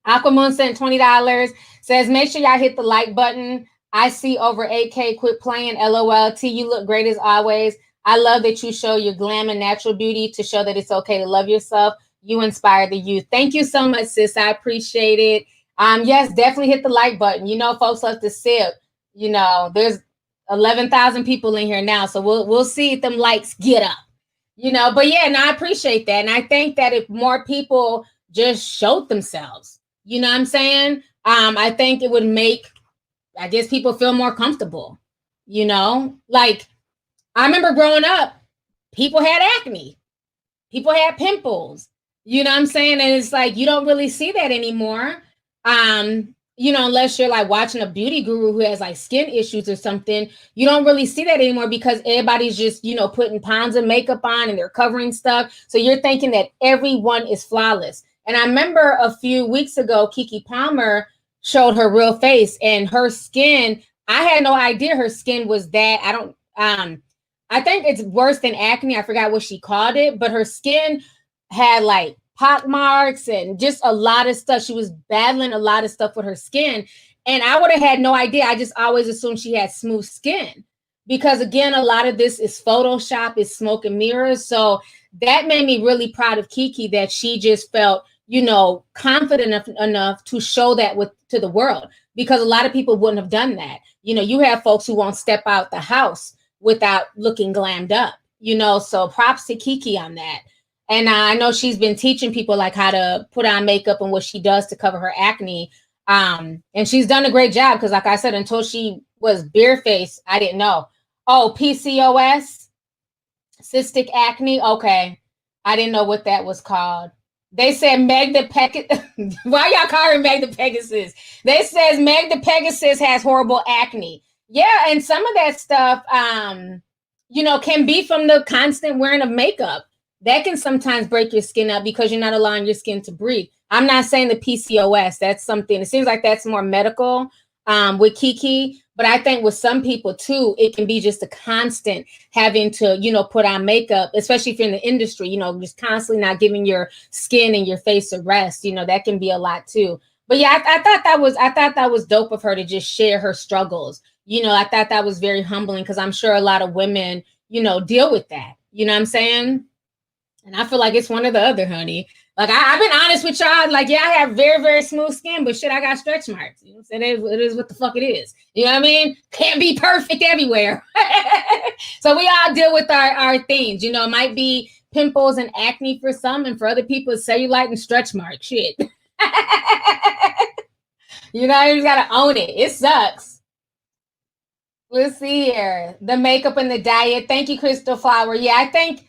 Aquamoon sent $20, says, make sure y'all hit the like button. I see over 8K, quit playing, LOL. T, you look great as always. I love that you show your glam and natural beauty to show that it's okay to love yourself. You inspire the youth. Thank you so much, sis. I appreciate it. Yes, definitely hit the like button. You know, folks love to sip. You know, there's 11,000 people in here now, so we'll see if them likes get up. You know, but yeah, no, I appreciate that. And I think that if more people just showed themselves, you know what I'm saying? I think it would make, I guess, people feel more comfortable, you know? Like, I remember growing up, people had acne. People had pimples, you know what I'm saying? And it's like, you don't really see that anymore. You know, unless you're like watching a beauty guru who has like skin issues or something, you don't really see that anymore because everybody's just, you know, putting pounds of makeup on and they're covering stuff. So you're thinking that everyone is flawless. And I remember a few weeks ago, Keke Palmer showed her real face and her skin. I had no idea her skin was that. I think it's worse than acne. I forgot what she called it, but her skin had like pock marks and just a lot of stuff. She was battling a lot of stuff with her skin. And I would have had no idea. I just always assumed she had smooth skin because, again, a lot of this is Photoshop, is smoke and mirrors. So that made me really proud of Kiki, that she just felt, you know, confident enough to show that to the world, because a lot of people wouldn't have done that. You know, you have folks who won't step out the house without looking glammed up, you know, so props to Kiki on that. And I know she's been teaching people like how to put on makeup and what she does to cover her acne. And she's done a great job because, like I said, until she was bare-faced, I didn't know. Oh, PCOS, cystic acne. Okay. I didn't know what that was called. They said Meg the Pegasus. Why y'all call her Meg the Pegasus? They says Meg the Pegasus has horrible acne. Yeah, and some of that stuff, you know, can be from the constant wearing of makeup. That can sometimes break your skin up because you're not allowing your skin to breathe. I'm not saying the PCOS. That's something, it seems like that's more medical with Kiki. But I think with some people too, it can be just a constant having to, you know, put on makeup, especially if you're in the industry, you know, just constantly not giving your skin and your face a rest. You know, that can be a lot too. But yeah, I thought that was dope of her to just share her struggles. You know, I thought that was very humbling because I'm sure a lot of women, you know, deal with that. You know what I'm saying? And I feel like it's one or the other, honey. Like, I've been honest with y'all. Like, yeah, I have very, very smooth skin, but shit, I got stretch marks. You know what I'm saying? It is what the fuck it is. You know what I mean? Can't be perfect everywhere. So we all deal with our things. You know, it might be pimples and acne for some, and for other people, it's cellulite and stretch marks. Shit. You know, you just got to own it. It sucks. Let's see here. The makeup and the diet. Thank you, Crystal Flower. Yeah, I think...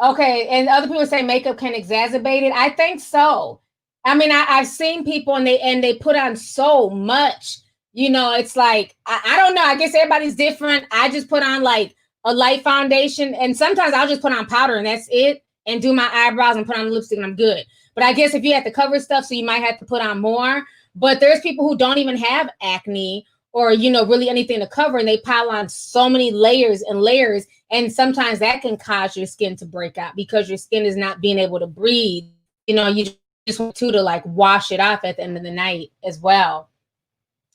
Okay, and other people say makeup can exacerbate it. I think so. I mean, I've seen people and they put on so much. You know, it's like, I don't know. I guess everybody's different. I just put on like a light foundation, and sometimes I'll just put on powder and that's it, and do my eyebrows and put on lipstick and I'm good. But I guess if you have to cover stuff, so you might have to put on more. But there's people who don't even have acne or, you know, really anything to cover, and they pile on so many layers and layers. And sometimes that can cause your skin to break out because your skin is not being able to breathe. You know, you just want to like wash it off at the end of the night as well.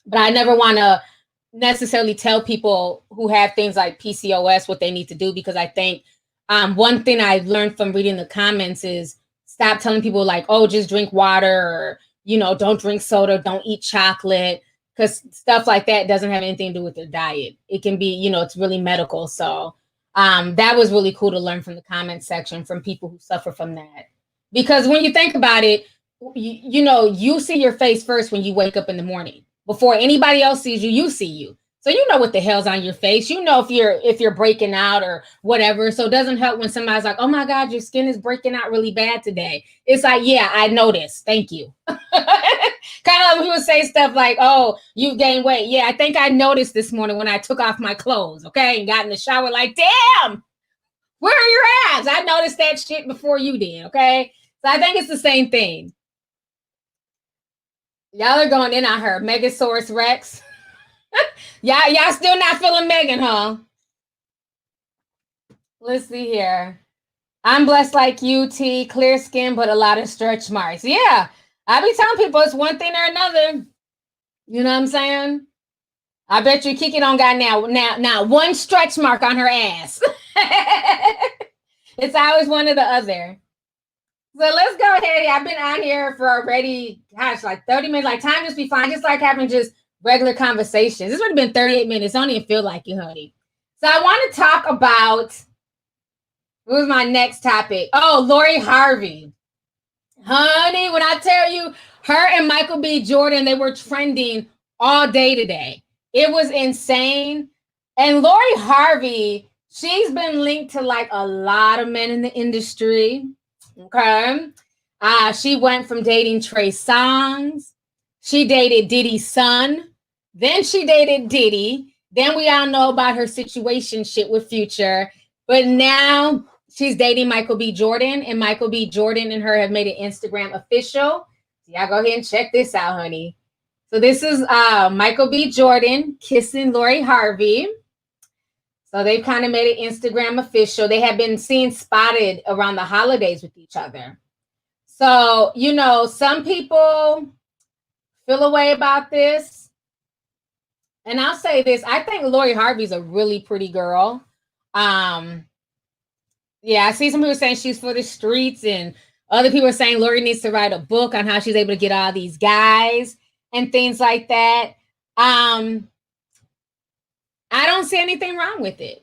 But I never want to necessarily tell people who have things like PCOS what they need to do, because I think one thing I learned from reading the comments is stop telling people like, oh, just drink water, or, you know, don't drink soda, don't eat chocolate, because stuff like that doesn't have anything to do with their diet. It can be, you know, it's really medical. So that was really cool to learn from the comment section from people who suffer from that. Because when you think about it, you know, you see your face first when you wake up in the morning. Before anybody else sees you, you see you. So you know what the hell's on your face. You know if you're breaking out or whatever. So it doesn't help when somebody's like, oh my God, your skin is breaking out really bad today. It's like, yeah, I noticed. Thank you. Kind of like we would say stuff like, oh, you've gained weight. Yeah, I think I noticed this morning when I took off my clothes, okay, and got in the shower like, damn, where are your abs? I noticed that shit before you did, okay? So I think it's the same thing. Y'all are going in on her. Megasaurus Rex. Y'all still not feeling Megan, huh? Let's see here. I'm blessed like you, T. Clear skin, but a lot of stretch marks. Yeah. I be telling people it's one thing or another. You know what I'm saying? I bet you Kiki don't got now one stretch mark on her ass. It's always one or the other. So let's go ahead. I've been on here for already, gosh, like 30 minutes. Like time just be fine. Just like having just regular conversations. This would have been 38 minutes. I don't even feel like it, honey. So I want to talk about, what was my next topic? Oh, Lori Harvey. Honey, when I tell you, her and Michael B. Jordan, they were trending all day today. It was insane. And Lori Harvey, she's been linked to like a lot of men in the industry. Okay. She went from dating Trey Songz. She dated Diddy's son. Then she dated Diddy. Then we all know about her situation shit with Future. But now she's dating Michael B. Jordan, and Michael B. Jordan and her have made it Instagram official. So y'all go ahead and check this out, honey. So this is Michael B. Jordan kissing Lori Harvey. So they've kind of made it Instagram official. They have been seen spotted around the holidays with each other. So, you know, some people feel a way about this. And I'll say this, I think Lori Harvey's a really pretty girl. Yeah, I see some people saying she's for the streets, and other people are saying Lori needs to write a book on how she's able to get all these guys and things like that. I don't see anything wrong with it.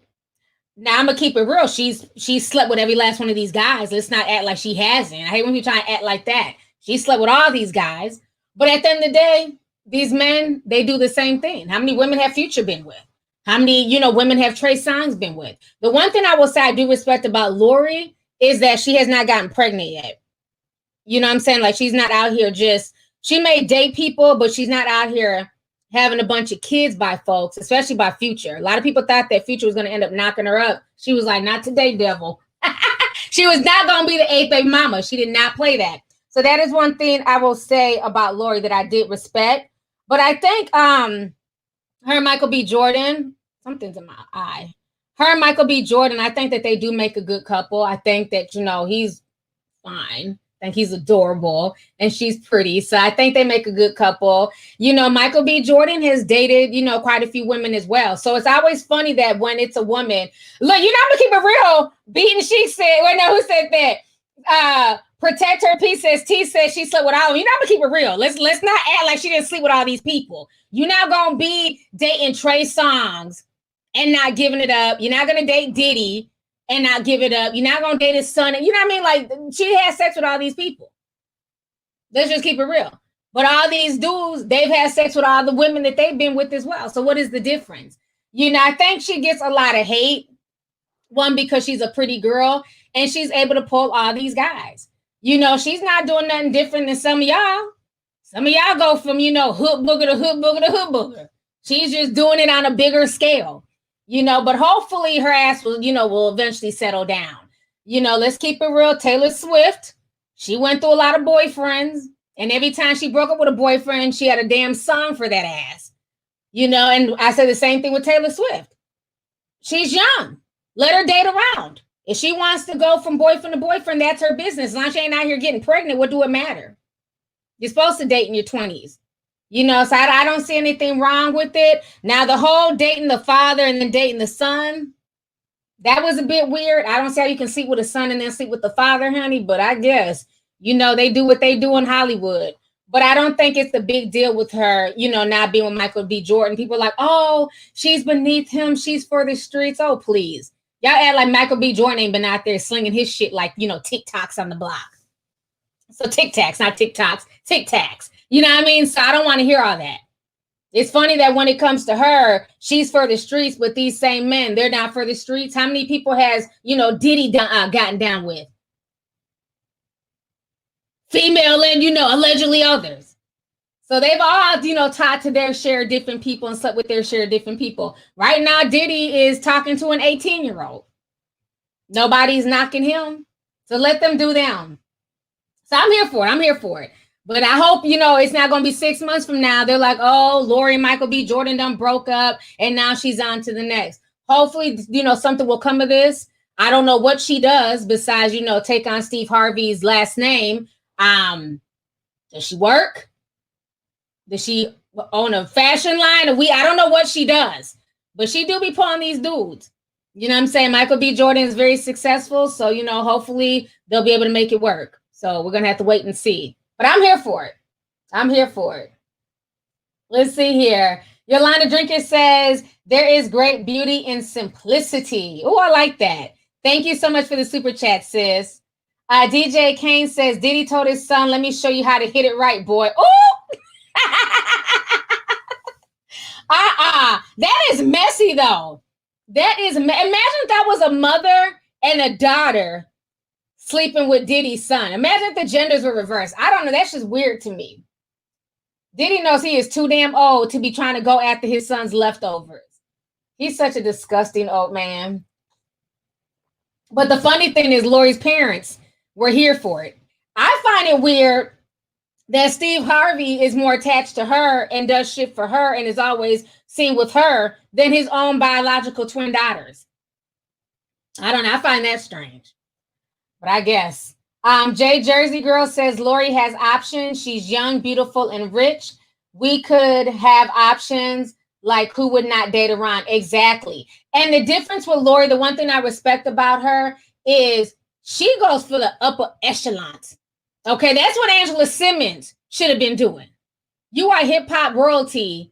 Now I'm gonna keep it real. She's slept with every last one of these guys. Let's not act like she hasn't. I hate when people try to act like that. She slept with all these guys, but at the end of the day, these men, they do the same thing. How many women have Future been with? How many, you know, women have Trey Songz been with? The one thing I will say I do respect about Lori is that she has not gotten pregnant yet. You know what I'm saying? Like, she's not out here she may date people, but she's not out here having a bunch of kids by folks, especially by Future. A lot of people thought that Future was going to end up knocking her up. She was like, not today, devil. She was not going to be the 8th baby mama. She did not play that. So that is one thing I will say about Lori that I did respect. But I think her and Michael B. Jordan, something's in my eye. Her and Michael B. Jordan, I think that they do make a good couple. I think that, you know, he's fine. I think he's adorable and she's pretty. So I think they make a good couple. You know, Michael B. Jordan has dated, you know, quite a few women as well. So it's always funny that when it's a woman, look, you know, I'm gonna keep it real. Beaten She said, wait, no, who said that? Protect Her Peace says T says she slept with all of them. You know, I'm gonna keep it real. Let's not act like she didn't sleep with all these people. You're not gonna be dating Trey Songz and not giving it up. You're not gonna date Diddy and not give it up. You're not gonna date his son. You know what I mean? Like, she had sex with all these people. Let's just keep it real. But all these dudes, they've had sex with all the women that they've been with as well. So what is the difference? You know, I think she gets a lot of hate. One, because she's a pretty girl and she's able to pull all these guys. You know, she's not doing nothing different than some of y'all. Some of y'all go from, you know, hood booger to hood booger to hood booger. She's just doing it on a bigger scale, you know, but hopefully her ass will, you know, will eventually settle down. You know, let's keep it real. Taylor Swift, she went through a lot of boyfriends, and every time she broke up with a boyfriend, she had a damn song for that ass. You know, and I say the same thing with Taylor Swift. She's young. Let her date around. If she wants to go from boyfriend to boyfriend, that's her business. As long as she ain't out here getting pregnant, what do it matter? You're supposed to date in your 20s. You know, so I don't see anything wrong with it. Now, the whole dating the father and then dating the son, that was a bit weird. I don't see how you can sleep with a son and then sleep with the father, honey. But I guess, you know, they do what they do in Hollywood. But I don't think it's the big deal with her, you know, not being with Michael B. Jordan. People are like, oh, she's beneath him. She's for the streets. Oh, please. Y'all act like Michael B. Jordan ain't been out there slinging his shit like, you know, TikToks on the block. So Tic Tacs, not TikToks, Tic Tacs. You know what I mean? So I don't want to hear all that. It's funny that when it comes to her, she's for the streets, but these same men, they're not for the streets. How many people has, you know, Diddy gotten down with? Female and, you know, allegedly others. So they've all, you know, tied to their share of different people and slept with their share of different people. Right now, Diddy is talking to an 18-year-old. Nobody's knocking him. So let them do them. So I'm here for it. I'm here for it. But I hope, you know, it's not going to be 6 months from now. They're like, oh, Lori and Michael B. Jordan done broke up and now she's on to the next. Hopefully, you know, something will come of this. I don't know what she does besides, you know, take on Steve Harvey's last name. Does she work? Does she own a fashion line? I don't know what she does, but she do be pulling these dudes. You know what I'm saying? Michael B. Jordan is very successful. So, you know, hopefully they'll be able to make it work. So we're going to have to wait and see. But I'm here for it. I'm here for it. Let's see here. Yolanda Drinker says, there is great beauty in simplicity. Oh, I like that. Thank you so much for the super chat, sis. DJ Kane says, Diddy told his son, let me show you how to hit it right, boy. Oh! That is messy, though. That is, imagine if that was a mother and a daughter sleeping with Diddy's son. Imagine if the genders were reversed. I don't know. That's just weird to me. Diddy knows he is too damn old to be trying to go after his son's leftovers. He's such a disgusting old man. But the funny thing is Lori's parents were here for it. I find it weird that Steve Harvey is more attached to her and does shit for her and is always seen with her than his own biological twin daughters. I don't know. I find that strange, but I guess. Jay Jersey Girl says Lori has options. She's young, beautiful, and rich. We could have options like who would not date Iran? Exactly. And the difference with Lori, the one thing I respect about her is she goes for the upper echelons. Okay, that's what Angela Simmons should have been doing. You are hip hop royalty,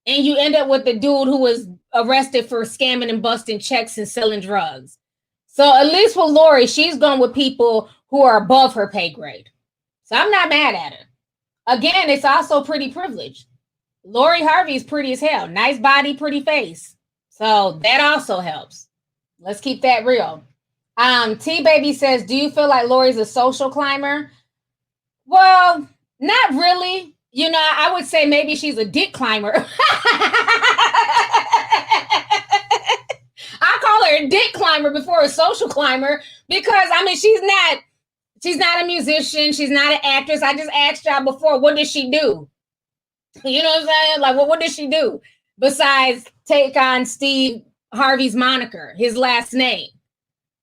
and you end up with the dude who was arrested for scamming and busting checks and selling drugs. So at least with Lori, she's going with people who are above her pay grade. So I'm not mad at her. Again, it's also pretty privilege. Lori Harvey is pretty as hell. Nice body, pretty face. So that also helps. Let's keep that real. T-Baby says, do you feel like Lori's a social climber? Well, not really. You know, I would say maybe she's a dick climber. I call her a dick climber before a social climber because, I mean, she's not a musician. She's not an actress. I just asked y'all before, what does she do? You know what I'm saying? Like, what does she do besides take on Steve Harvey's moniker, his last name?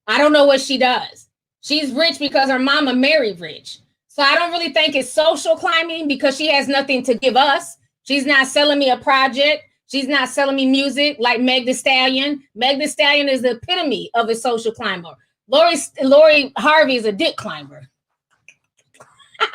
I don't know what she does. She's rich because her mama married rich. So I don't really think it's social climbing because she has nothing to give us. She's not selling me a project. She's not selling me music like Meg Thee Stallion. Meg Thee Stallion is the epitome of a social climber. Lori Harvey is a dick climber. I'm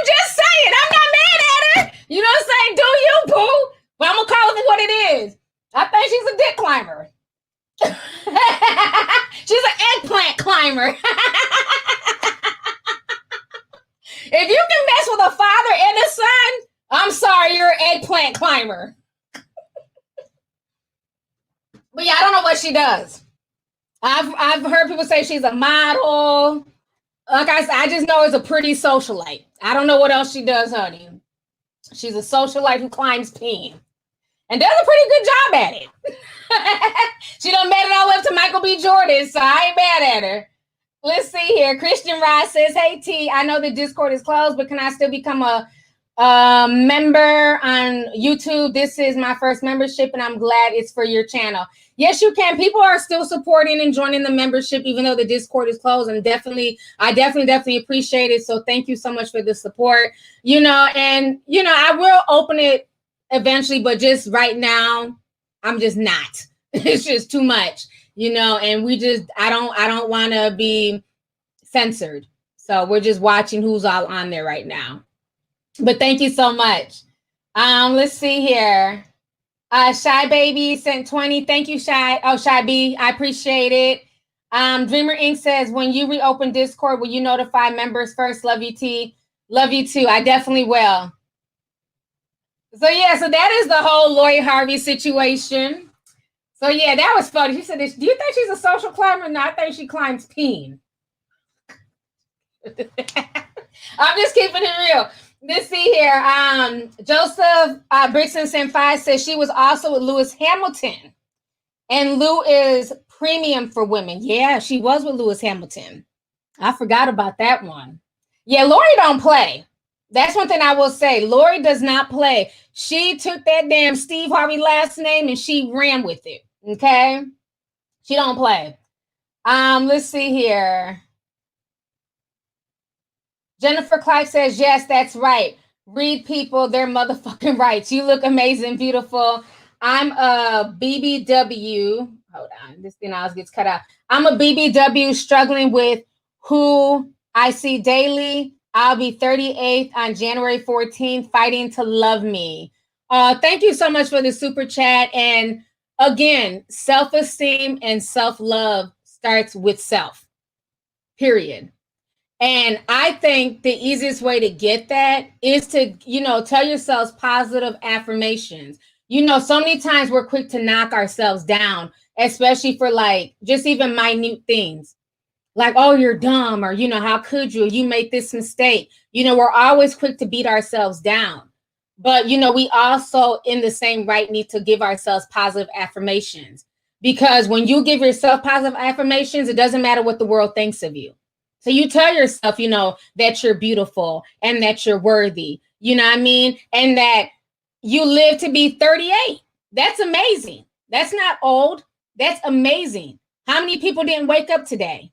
just saying, I'm not mad at her. You know what I'm saying? Do you, boo? But I'm going to call it what it is. I think she's a dick climber. She's an eggplant climber. If you can mess with a father and a son, I'm sorry, you're an eggplant climber. But yeah, I don't know what she does. I've heard people say she's a model. Like I said, I just know it's a pretty socialite. I don't know what else she does, honey. She's a socialite who climbs peen. And does a pretty good job at it. She done made it all up to Michael B.Jordan, so I ain't mad at her. Let's see here. Christian Ross says, hey, T, I know the Discord is closed, but can I still become a member on YouTube? This is my first membership, and I'm glad it's for your channel. Yes, you can. People are still supporting and joining the membership, even though the Discord is closed. And I definitely appreciate it. So thank you so much for the support. You know, and, you know, I will open it eventually, but just right now, I'm just not. It's just too much, you know, and I don't want to be censored. So we're just watching who's all on there right now. But thank you so much. Let's see here. Shy Baby sent 20. Thank you, Shy. Oh, Shy B, I appreciate it. Dreamer Inc. says, when you reopen Discord, will you notify members first? Love you, T. Love you too. I definitely will. So yeah, so that is the whole Lori Harvey situation. So yeah, that was funny. She said, do you think she's a social climber? No, I think she climbs peen. I'm just keeping it real. Let's see here. Joseph Brixton sent 5 says she was also with Lewis Hamilton. And Lou is premium for women. Yeah, she was with Lewis Hamilton. I forgot about that one. Yeah, Lori don't play. That's one thing I will say. Lori does not play. She took that damn Steve Harvey last name and she ran with it. Okay? She don't play. Let's see here. Jennifer Clark says, yes, that's right. Read people their motherfucking rights. You look amazing, beautiful. I'm a BBW. Hold on. This thing always gets cut out. I'm a BBW struggling with who I see daily. I'll be 38 on January 14th, fighting to love me. Thank you so much for the super chat. And again, self-esteem and self-love starts with self, period. And I think the easiest way to get that is to, you know, tell yourselves positive affirmations. You know, so many times we're quick to knock ourselves down, especially for like just even minute things. Like, oh, you're dumb, or, you know, how could you? You made this mistake. You know, we're always quick to beat ourselves down. But, you know, we also, in the same right, need to give ourselves positive affirmations. Because when you give yourself positive affirmations, it doesn't matter what the world thinks of you. So you tell yourself, you know, that you're beautiful and that you're worthy, you know what I mean? And that you live to be 38. That's amazing. That's not old. That's amazing. How many people didn't wake up today?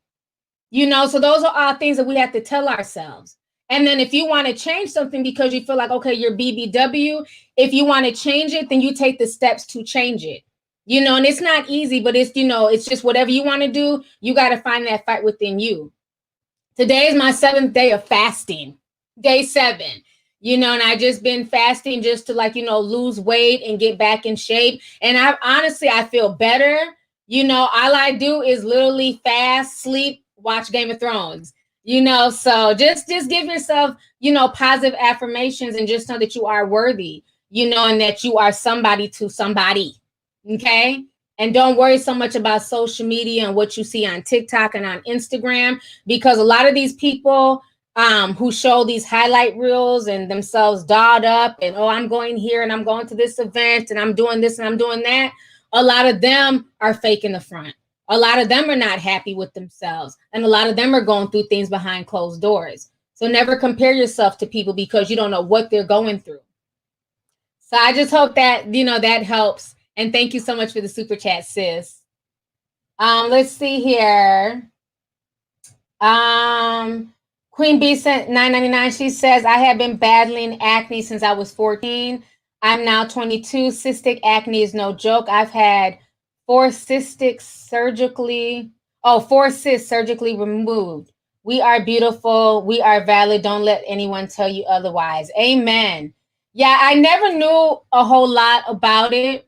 You know, so those are all things that we have to tell ourselves. And then if you want to change something because you feel like, okay, you're BBW, if you want to change it, then you take the steps to change it. You know, and it's not easy, but it's, you know, it's just whatever you want to do, you got to find that fight within you. Today is my 7th day of fasting, day 7, you know, and I just been fasting just to, like, you know, lose weight and get back in shape. And I feel better. You know, all I do is literally fast, sleep, watch Game of Thrones, you know, so just give yourself, you know, positive affirmations and just know that you are worthy, you know, and that you are somebody to somebody. Okay. And don't worry so much about social media and what you see on TikTok and on Instagram, because a lot of these people who show these highlight reels and themselves dolled up and, oh, I'm going here and I'm going to this event and I'm doing this and I'm doing that. A lot of them are faking the front. A lot of them are not happy with themselves. And a lot of them are going through things behind closed doors. So never compare yourself to people because you don't know what they're going through. So I just hope that, you know, that helps. And thank you so much for the super chat, sis. Let's see here. Queen B sent $9.99. She says, I have been battling acne since I was 14. I'm now 22. Cystic acne is no joke. I've had 4 cysts surgically removed. We are beautiful. We are valid. Don't let anyone tell you otherwise. Amen. Yeah, I never knew a whole lot about it,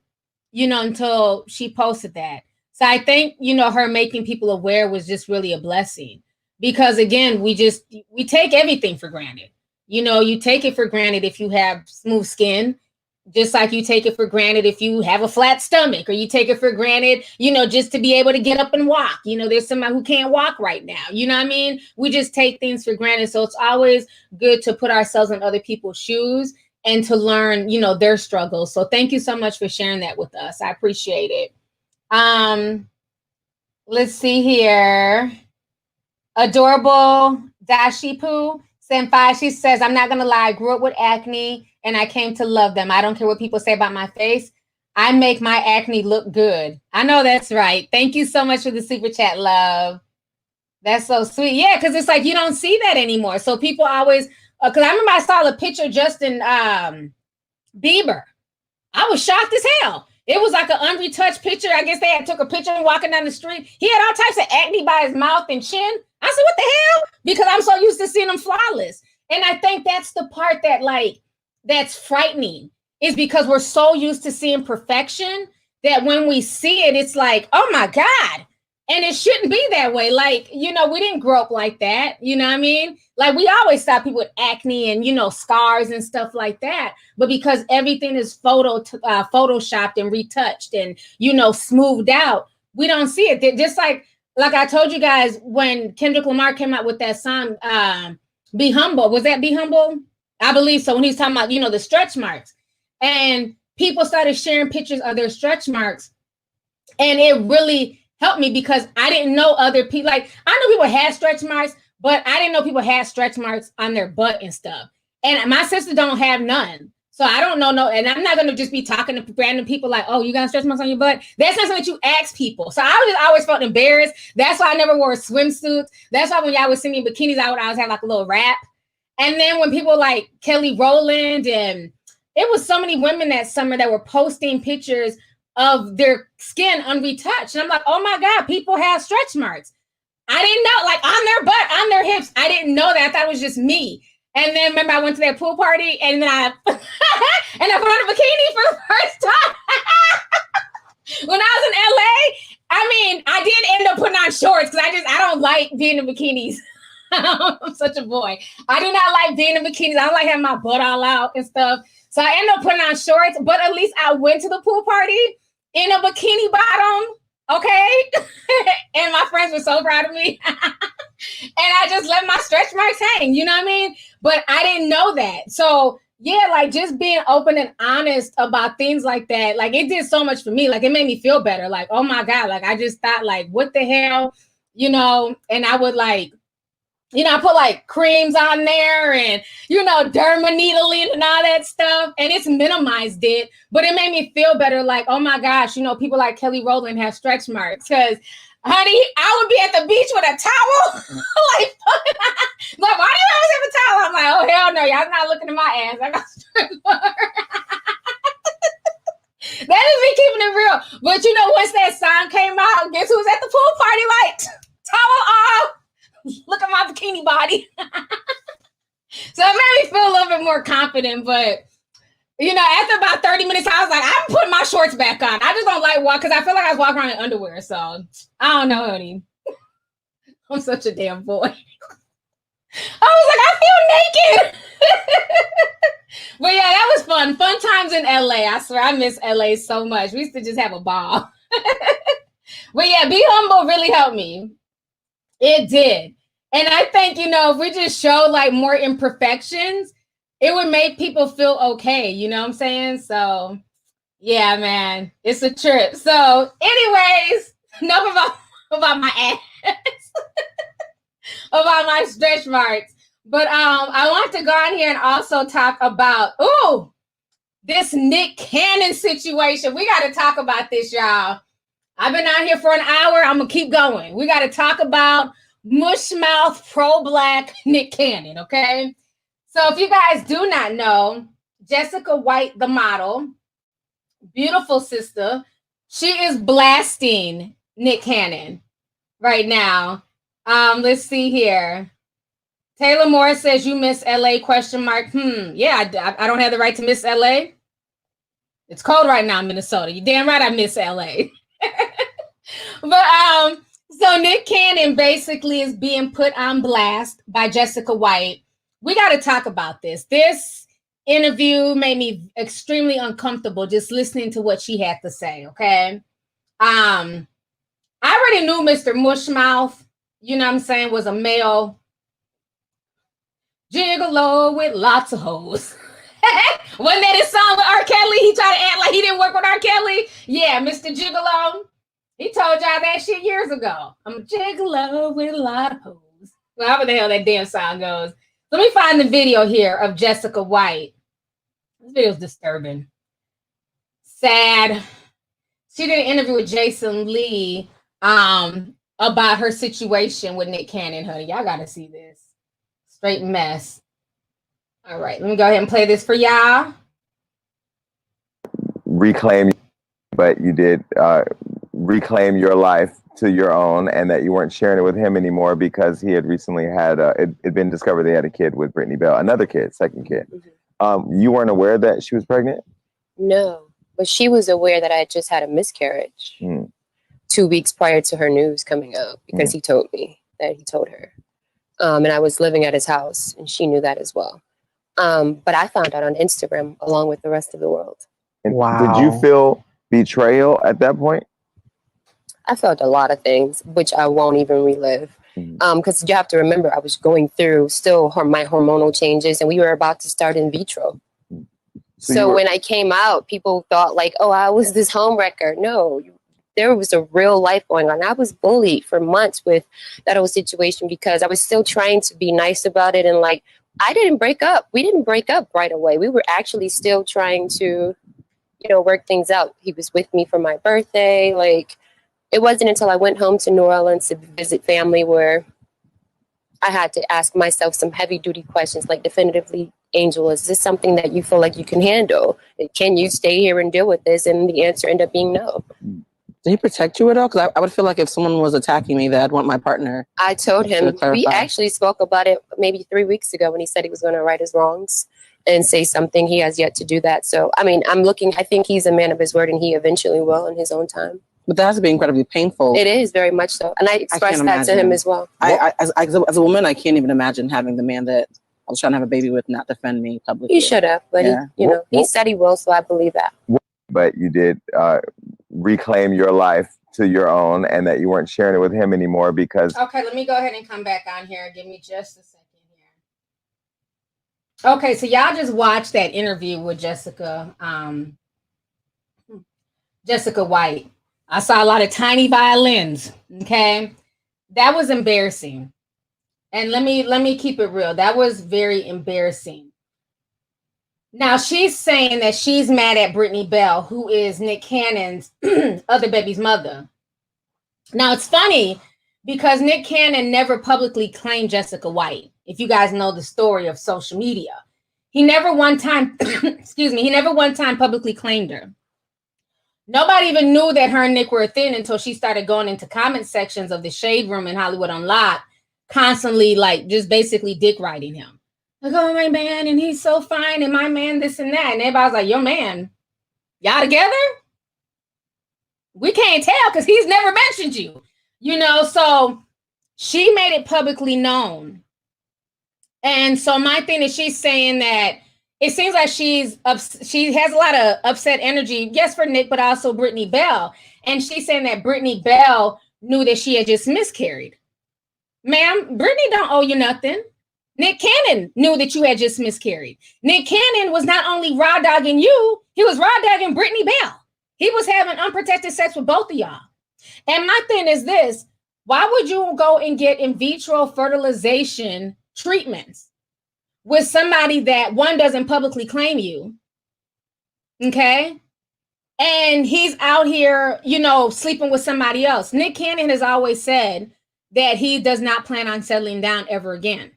you know, until she posted that. So I think, you know, her making people aware was just really a blessing, because again, we take everything for granted. You know, you take it for granted if you have smooth skin, just like you take it for granted if you have a flat stomach, or you take it for granted, you know, just to be able to get up and walk. You know, there's somebody who can't walk right now. You know what I mean? We just take things for granted. So it's always good to put ourselves in other people's shoes and to learn, you know, their struggles. So thank you so much for sharing that with us. I appreciate it. Let's see here. Adorable Dashipu Senpai, she says, I'm not going to lie, I grew up with acne and I came to love them. I don't care what people say about my face. I make my acne look good. I know that's right. Thank you so much for the super chat, love. That's so sweet. Yeah, because it's like you don't see that anymore. So people always, because I remember I saw a picture of Justin Bieber. I was shocked as hell. It was like an unretouched picture. I guess they had took a picture of him walking down the street. He had all types of acne by his mouth and chin. I said, what the hell? Because I'm so used to seeing him flawless. And I think that's the part that, like, that's frightening, is because we're so used to seeing perfection that when we see it, it's like, oh my God. And it shouldn't be that way. Like, you know, we didn't grow up like that. You know what I mean? Like, we always saw people with acne and, you know, scars and stuff like that. But because everything is photoshopped and retouched and, you know, smoothed out, we don't see it. Just like I told you guys, when Kendrick Lamar came out with that song, Be Humble. Was that Be Humble? I believe so. When he's talking about, you know, the stretch marks. And people started sharing pictures of their stretch marks. And it really helped me because I didn't know other people. Like, I know people had stretch marks, but I didn't know people had stretch marks on their butt and stuff. And my sister don't have none. So I don't know. And I'm not going to just be talking to random people like, oh, you got stretch marks on your butt? That's not something that you ask people. So I always felt embarrassed. That's why I never wore swimsuits. That's why when y'all would see me in bikinis, I would always have like a little wrap. And then when people like Kelly Rowland, and it was so many women that summer that were posting pictures of their skin unretouched. And I'm like, oh my God, people have stretch marks. I didn't know, like on their butt, on their hips. I didn't know that. I thought it was just me. And then remember I went to that pool party and then I put on a bikini for the first time. When I was in LA, I mean, I did end up putting on shorts because I don't like being in bikinis. I'm such a boy. I do not like being in bikinis. I don't like having my butt all out and stuff. So I ended up putting on shorts, but at least I went to the pool party in a bikini bottom, okay? And my friends were so proud of me. And I just let my stretch marks hang, you know what I mean? But I didn't know that. So yeah, like just being open and honest about things like that, like it did so much for me. Like it made me feel better. Like, oh my God, like I just thought like, what the hell, you know? And I would like, you know, I put like creams on there and, you know, derma needling and all that stuff. And it's minimized it, but it made me feel better. Like, oh my gosh, you know, people like Kelly Rowland have stretch marks because, honey, I would be at the beach with a towel. Like, why do you always have a towel? I'm like, oh, hell no, y'all not looking at my ass. I got stretch marks. That is me keeping it real. But, you know, once that song came out, guess who was at the pool party? Like, towel off. Look at my bikini body. So it made me feel a little bit more confident. But, you know, after about 30 minutes, I was like, I'm putting my shorts back on. I just don't like walk because I feel like I was walking around in underwear. So I don't know, honey. I'm such a damn boy. I was like, I feel naked. But yeah, that was fun. Fun times in LA. I swear I miss LA so much. We used to just have a ball. But yeah, Be Humble really helped me. It did. And I think, you know, if we just show like more imperfections, it would make people feel okay. You know what I'm saying? So yeah, man, it's a trip. So anyways, enough about my ass, about my stretch marks. But I want to go on here and also talk about, this Nick Cannon situation. We got to talk about this, y'all. I've been out here for an hour. I'm going to keep going. We got to talk about mushmouth pro-black Nick Cannon, okay? So if you guys do not know, Jessica White, the model, beautiful sister, she is blasting Nick Cannon right now. Let's see here. Taylor Moore says, you miss LA, ? Yeah, I don't have the right to miss LA. It's cold right now in Minnesota. You damn right I miss LA. But so Nick Cannon basically is being put on blast by Jessica White. We got to talk about this. This interview made me extremely uncomfortable just listening to what she had to say, okay? I already knew Mr. Mushmouth, you know what I'm saying, was a male gigolo with lots of hoes. Wasn't that his song with R. Kelly? He tried to act like he didn't work with R. Kelly. Yeah, Mr. Gigolo. He told y'all that shit years ago. I'm a gigolo with a lot of hoes. Well, however the hell that damn song goes. Let me find the video here of Jessica White. This video is disturbing. Sad. She did an interview with Jason Lee about her situation with Nick Cannon, honey. Y'all got to see this. Straight mess. All right, let me go ahead and play this for y'all. Reclaim, but you did reclaim your life to your own, and that you weren't sharing it with him anymore because he had recently had it had been discovered they had a kid with Brittany Bell, another kid, second kid. Mm-hmm. You weren't aware that she was pregnant? No, but she was aware that I had just had a miscarriage 2 weeks prior to her news coming out because he told me that he told her. And I was living at his house, and she knew that as well. But I found out on Instagram along with the rest of the world. And wow. Did you feel betrayal at that point? I felt a lot of things, which I won't even relive. Because you have to remember, I was going through still my hormonal changes, and we were about to start in vitro. So when I came out, people thought like, oh, I was this homewrecker. No, there was a real life going on. I was bullied for months with that whole situation because I was still trying to be nice about it. And like, I didn't break up. We didn't break up right away. We were actually still trying to, work things out. He was with me for my birthday. Like, it wasn't until I went home to New Orleans to visit family where I had to ask myself some heavy duty questions, like definitively, Angel, is this something that you feel like you can handle? Can you stay here and deal with this? And the answer ended up being no. Did he protect you at all? Because I would feel like if someone was attacking me, that I'd want my partner. I told him, we actually spoke about it maybe 3 weeks ago when he said he was going to right his wrongs and say something. He has yet to do that. So, I mean, I think he's a man of his word, and he eventually will in his own time. But that has to be incredibly painful. It is very much so. And I expressed that to him as well. As a woman, I can't even imagine having the man that I was trying to have a baby with not defend me publicly. He should have, but he said he will, so I believe that. But you did reclaim your life to your own, and that you weren't sharing it with him anymore because... Okay, let me go ahead and come back on here. Give me just a second Okay, so y'all just watched that interview with Jessica White. I saw a lot of tiny violins. Okay, that was embarrassing. And let me keep it real. That was very embarrassing. Now she's saying that she's mad at Brittany Bell, who is Nick Cannon's other baby's mother. Now it's funny because Nick Cannon never publicly claimed Jessica White. If you guys know the story of social media, he never one time, excuse me, he never one time publicly claimed her. Nobody even knew that her and Nick were a thing until she started going into comment sections of the Shade Room in Hollywood Unlocked, constantly like just basically dick riding him. Like, oh, my man, and he's so fine, and my man, this and that. And everybody's like, your man, y'all together? We can't tell because he's never mentioned you. You know, so she made it publicly known. And so my thing is she's saying that it seems like she has a lot of upset energy, yes, for Nick, but also Brittany Bell. And she's saying that Brittany Bell knew that she had just miscarried. Ma'am, Brittany don't owe you nothing. Nick Cannon knew that you had just miscarried. Nick Cannon was not only raw dogging you, he was raw dogging Brittany Bell. He was having unprotected sex with both of y'all. And my thing is this, why would you go and get in vitro fertilization treatments with somebody that one doesn't publicly claim you? Okay. And he's out here, you know, sleeping with somebody else. Nick Cannon has always said that he does not plan on settling down ever again.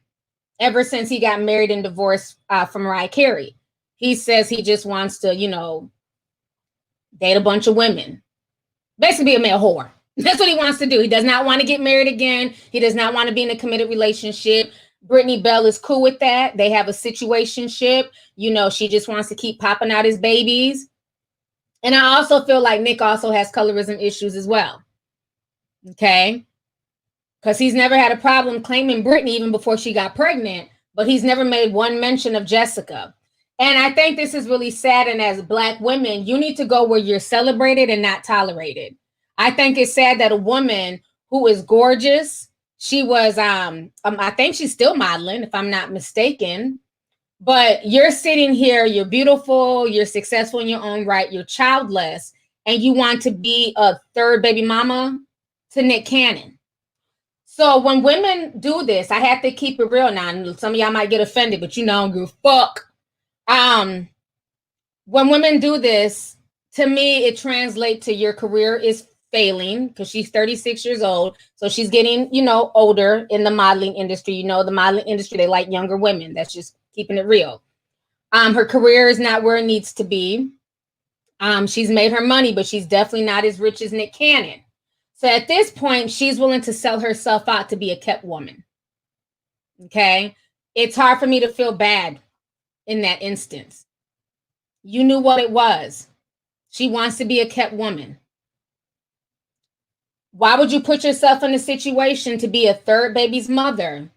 Ever since he got married and divorced from Mariah Carey. He says he just wants to, you know, date a bunch of women. Basically be a male whore. That's what he wants to do. He does not want to get married again. He does not want to be in a committed relationship. Brittany Bell is cool with that. They have a situationship. You know, she just wants to keep popping out his babies. And I also feel like Nick also has colorism issues as well. Okay. Because he's never had a problem claiming Brittany even before she got pregnant, but he's never made one mention of Jessica. And I think this is really sad. And as Black women, you need to go where you're celebrated and not tolerated. I think it's sad that a woman who is gorgeous, she was, I think she's still modeling, if I'm not mistaken, but you're sitting here, you're beautiful, you're successful in your own right, you're childless, and you want to be a third baby mama to Nick Cannon. So when women do this, I have to keep it real now. And some of y'all might get offended, but you know, I don't give a fuck. When women do this, to me, it translates to your career is failing because she's 36 years old. So she's getting, you know, older in the modeling industry. You know, the modeling industry, they like younger women. That's just keeping it real. Her career is not where it needs to be. She's made her money, but she's definitely not as rich as Nick Cannon. So at this point, she's willing to sell herself out to be a kept woman. Okay. It's hard for me to feel bad in that instance. You knew what it was. She wants to be a kept woman. Why would you put yourself in a situation to be a third baby's mother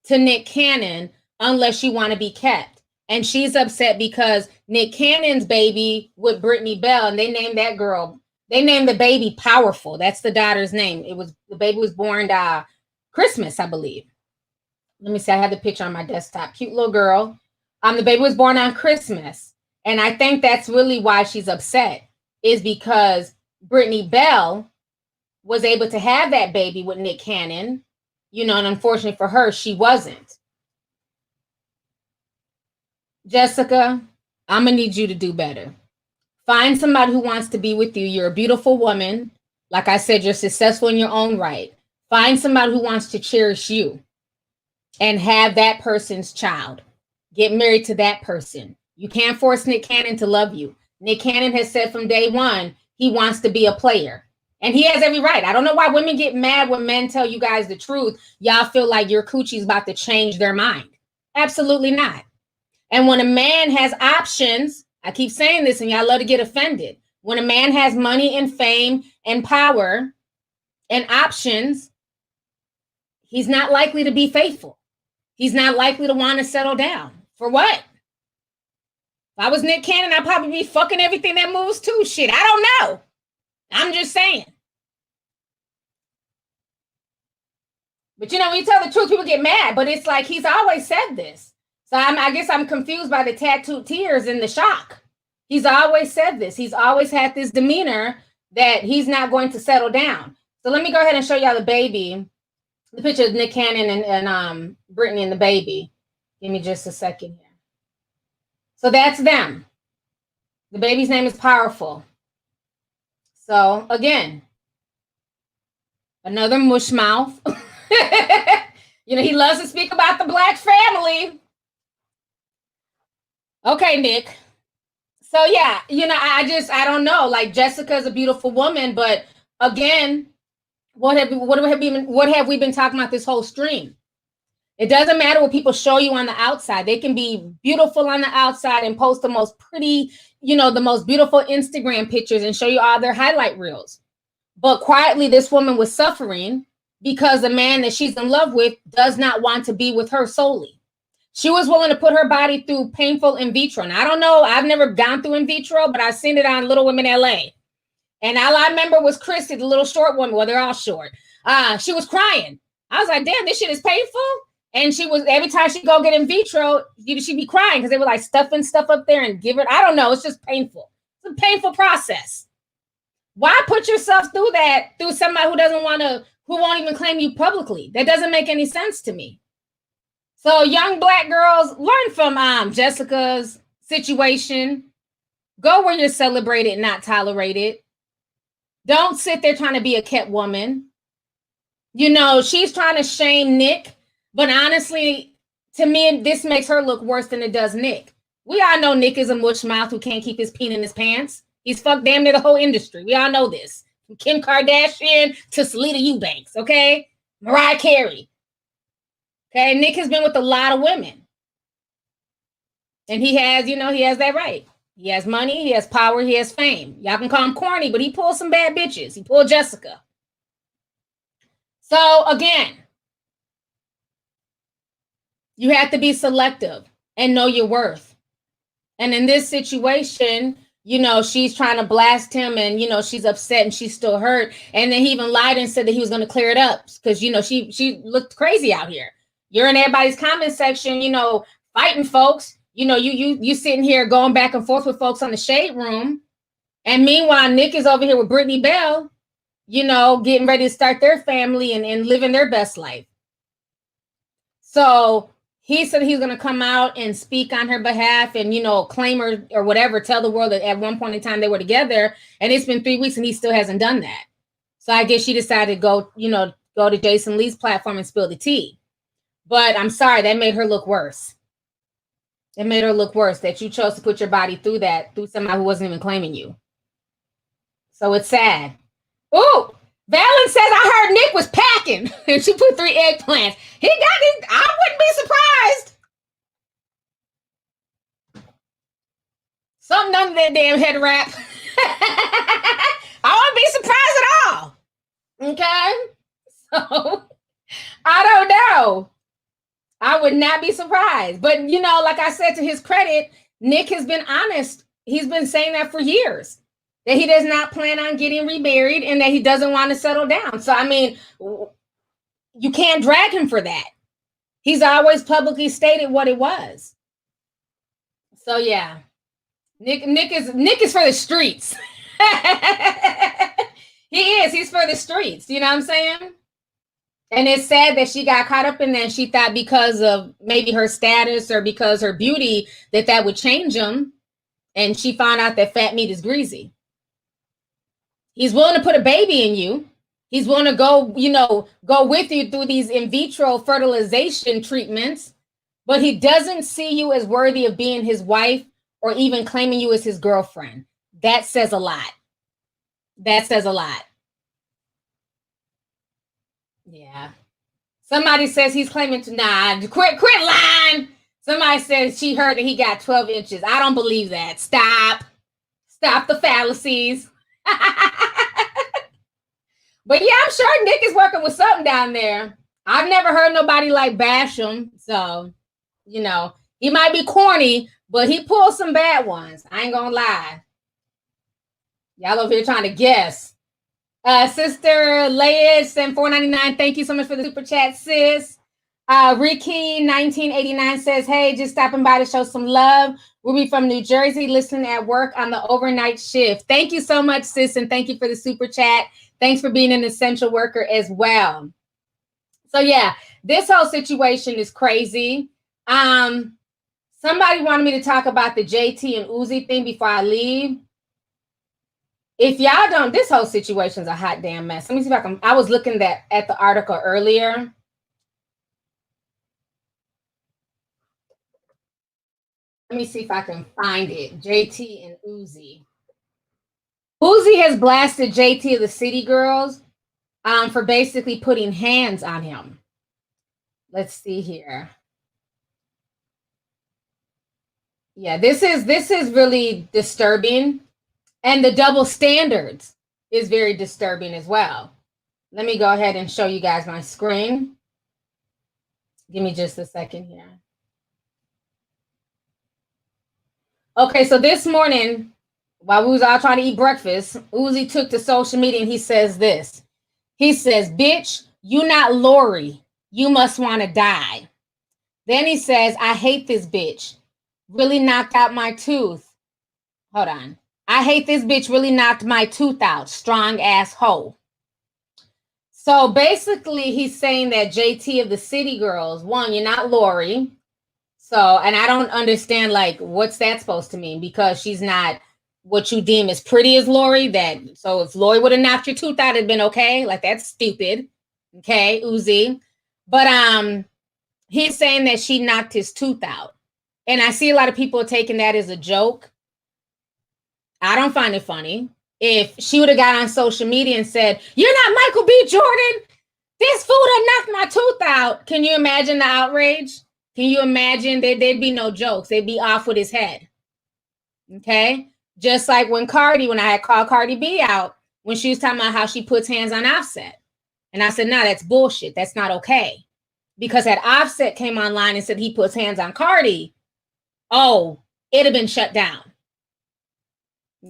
to Nick Cannon unless you want to be kept? And she's upset because Nick Cannon's baby with Brittany Bell, and they named that girl, they named the baby Powerful. That's the daughter's name. The baby was born Christmas, I believe. Let me see. I have the picture on my desktop. Cute little girl. The baby was born on Christmas. And I think that's really why she's upset, is because Brittany Bell was able to have that baby with Nick Cannon, you know, and unfortunately for her, she wasn't. Jessica, I'm going to need you to do better. Find somebody who wants to be with you. You're a beautiful woman. Like I said, you're successful in your own right. Find somebody who wants to cherish you and have that person's child. Get married to that person. You can't force Nick Cannon to love you. Nick Cannon has said from day one, he wants to be a player. And he has every right. I don't know why women get mad when men tell you guys the truth. Y'all feel like your coochie's about to change their mind. Absolutely not. And when a man has options, I keep saying this and y'all love to get offended. When a man has money and fame and power and options, he's not likely to be faithful. He's not likely to want to settle down. For what? If I was Nick Cannon, I'd probably be fucking everything that moves too. Shit, I don't know. I'm just saying. But you know, when you tell the truth, people get mad. But it's like he's always said this. So I guess I'm confused by the tattooed tears and the shock. He's always said this. He's always had this demeanor that he's not going to settle down. So let me go ahead and show y'all the baby. The picture of Nick Cannon and Brittany and the baby. Give me just a second here. So that's them. The baby's name is Powerful. So again, another mush mouth. He loves to speak about the Black family. Okay, Nick. So yeah, I don't know. Like, Jessica's a beautiful woman, but again, what have we been talking about this whole stream? It doesn't matter what people show you on the outside. They can be beautiful on the outside and post the most pretty, the most beautiful Instagram pictures and show you all their highlight reels. But quietly, this woman was suffering because the man that she's in love with does not want to be with her solely. She was willing to put her body through painful in vitro. And I don't know, I've never gone through in vitro, but I've seen it on Little Women LA. And all I remember was Christy, the little short woman. Well, they're all short. She was crying. I was like, damn, this shit is painful. And she was, every time she'd go get in vitro, she'd be crying because they were like stuffing stuff up there and give it. I don't know. It's just painful. It's a painful process. Why put yourself through that, through somebody who won't even claim you publicly? That doesn't make any sense to me. So young Black girls, learn from Jessica's situation. Go where you're celebrated, not tolerated. Don't sit there trying to be a kept woman. She's trying to shame Nick, but honestly, to me, this makes her look worse than it does Nick. We all know Nick is a mush mouth who can't keep his peen in his pants. He's fucked damn near the whole industry. We all know this. From Kim Kardashian to Selena Eubanks, okay? Mariah Carey. Okay, Nick has been with a lot of women. And he has, he has that right. He has money, he has power, he has fame. Y'all can call him corny, but he pulled some bad bitches. He pulled Jessica. So again, you have to be selective and know your worth. And in this situation, she's trying to blast him and, she's upset and she's still hurt. And then he even lied and said that he was going to clear it up because, she looked crazy out here. You're in everybody's comment section, fighting folks. You sitting here going back and forth with folks on the shade room. And meanwhile, Nick is over here with Brittany Bell, getting ready to start their family and living their best life. So he said he's going to come out and speak on her behalf and, claim her or whatever, tell the world that at one point in time they were together. And it's been 3 weeks and he still hasn't done that. So I guess she decided to go to Jason Lee's platform and spill the tea. But I'm sorry, that made her look worse. It made her look worse that you chose to put your body through somebody who wasn't even claiming you. So it's sad. Ooh, Valen says, I heard Nick was packing and she put 3 eggplants. He got it. I wouldn't be surprised. Something under that damn head wrap. I wouldn't be surprised at all. Okay. So I don't know. I would not be surprised. But, like I said, to his credit, Nick has been honest. He's been saying that for years, that he does not plan on getting remarried and that he doesn't want to settle down. So, I mean, you can't drag him for that. He's always publicly stated what it was. So, yeah, Nick is for the streets. He is. He's for the streets. You know what I'm saying? And it's sad that she got caught up in that. She thought because of maybe her status or because her beauty that would change him. And she found out that fat meat is greasy. He's willing to put a baby in you. He's willing to go with you through these in vitro fertilization treatments, but he doesn't see you as worthy of being his wife or even claiming you as his girlfriend. That says a lot. That says a lot. Yeah. Somebody says he's claiming to quit lying. Somebody says she heard that he got 12 inches. I don't believe that. Stop the fallacies. But yeah, I'm sure Nick is working with something down there. I've never heard nobody like bash him. So, he might be corny, but he pulled some bad ones. I ain't gonna lie. Y'all over here trying to guess. Sister Leia sent $4.99. Thank you so much for the super chat, sis. Ricky 1989 says, hey, just stopping by to show some love. Ruby from New Jersey, listening at work on the overnight shift. Thank you so much, sis, and thank you for the super chat. Thanks for being an essential worker as well. So yeah, this whole situation is crazy. Somebody wanted me to talk about the JT and Uzi thing before I leave. If y'all don't, this whole situation is a hot damn mess. Let me see if I was looking at the article earlier. Let me see if I can find it. JT and Uzi. Uzi has blasted JT of the City Girls for basically putting hands on him. Let's see here. Yeah, this is really disturbing. And the double standards is very disturbing as well. Let me go ahead and show you guys my screen. Give me just a second here. Okay, so this morning, while we was all trying to eat breakfast, Uzi took to social media and he says this. He says, bitch, you not Lori. You must want to die. Then he says, I hate this bitch. Really knocked out my tooth. Hold on. I hate this bitch. Really knocked my tooth out. Strong ass hoe. So basically, he's saying that JT of the City Girls, one, you're not Lori. So, and I don't understand, like, what's that supposed to mean? Because she's not what you deem as pretty as Lori. So if Lori would have knocked your tooth out, it'd been okay. Like, that's stupid. Okay, Uzi. But he's saying that she knocked his tooth out. And I see a lot of people taking that as a joke. I don't find it funny. If she would have got on social media and said, you're not Michael B.Jordan, this fool done knocked my tooth out. Can you imagine the outrage? Can you imagine that there'd be no jokes? They'd be off with his head. Okay? Just like when I had called Cardi B out, when she was talking about how she puts hands on Offset. And I said, no, that's bullshit. That's not okay. Because had Offset came online and said he puts hands on Cardi, oh, it'd have been shut down.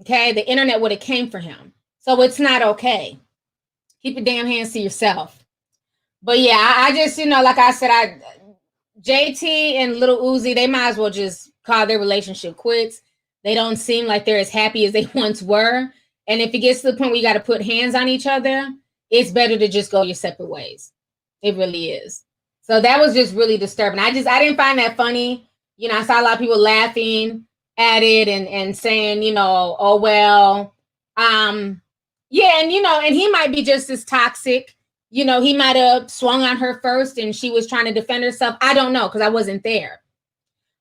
Okay? The internet would have came for him. So it's not okay. Keep your damn hands to yourself. But yeah, I just, like I said, JT and Little Uzi, they might as well just call their relationship quits. They don't seem like they're as happy as they once were. And if it gets to the point where you got to put hands on each other, it's better to just go your separate ways. It really is. So that was just really disturbing. I didn't find that funny. I saw a lot of people laughing at it and saying, oh, well, yeah. And, and he might be just as toxic. He might have swung on her first and she was trying to defend herself. I don't know because I wasn't there.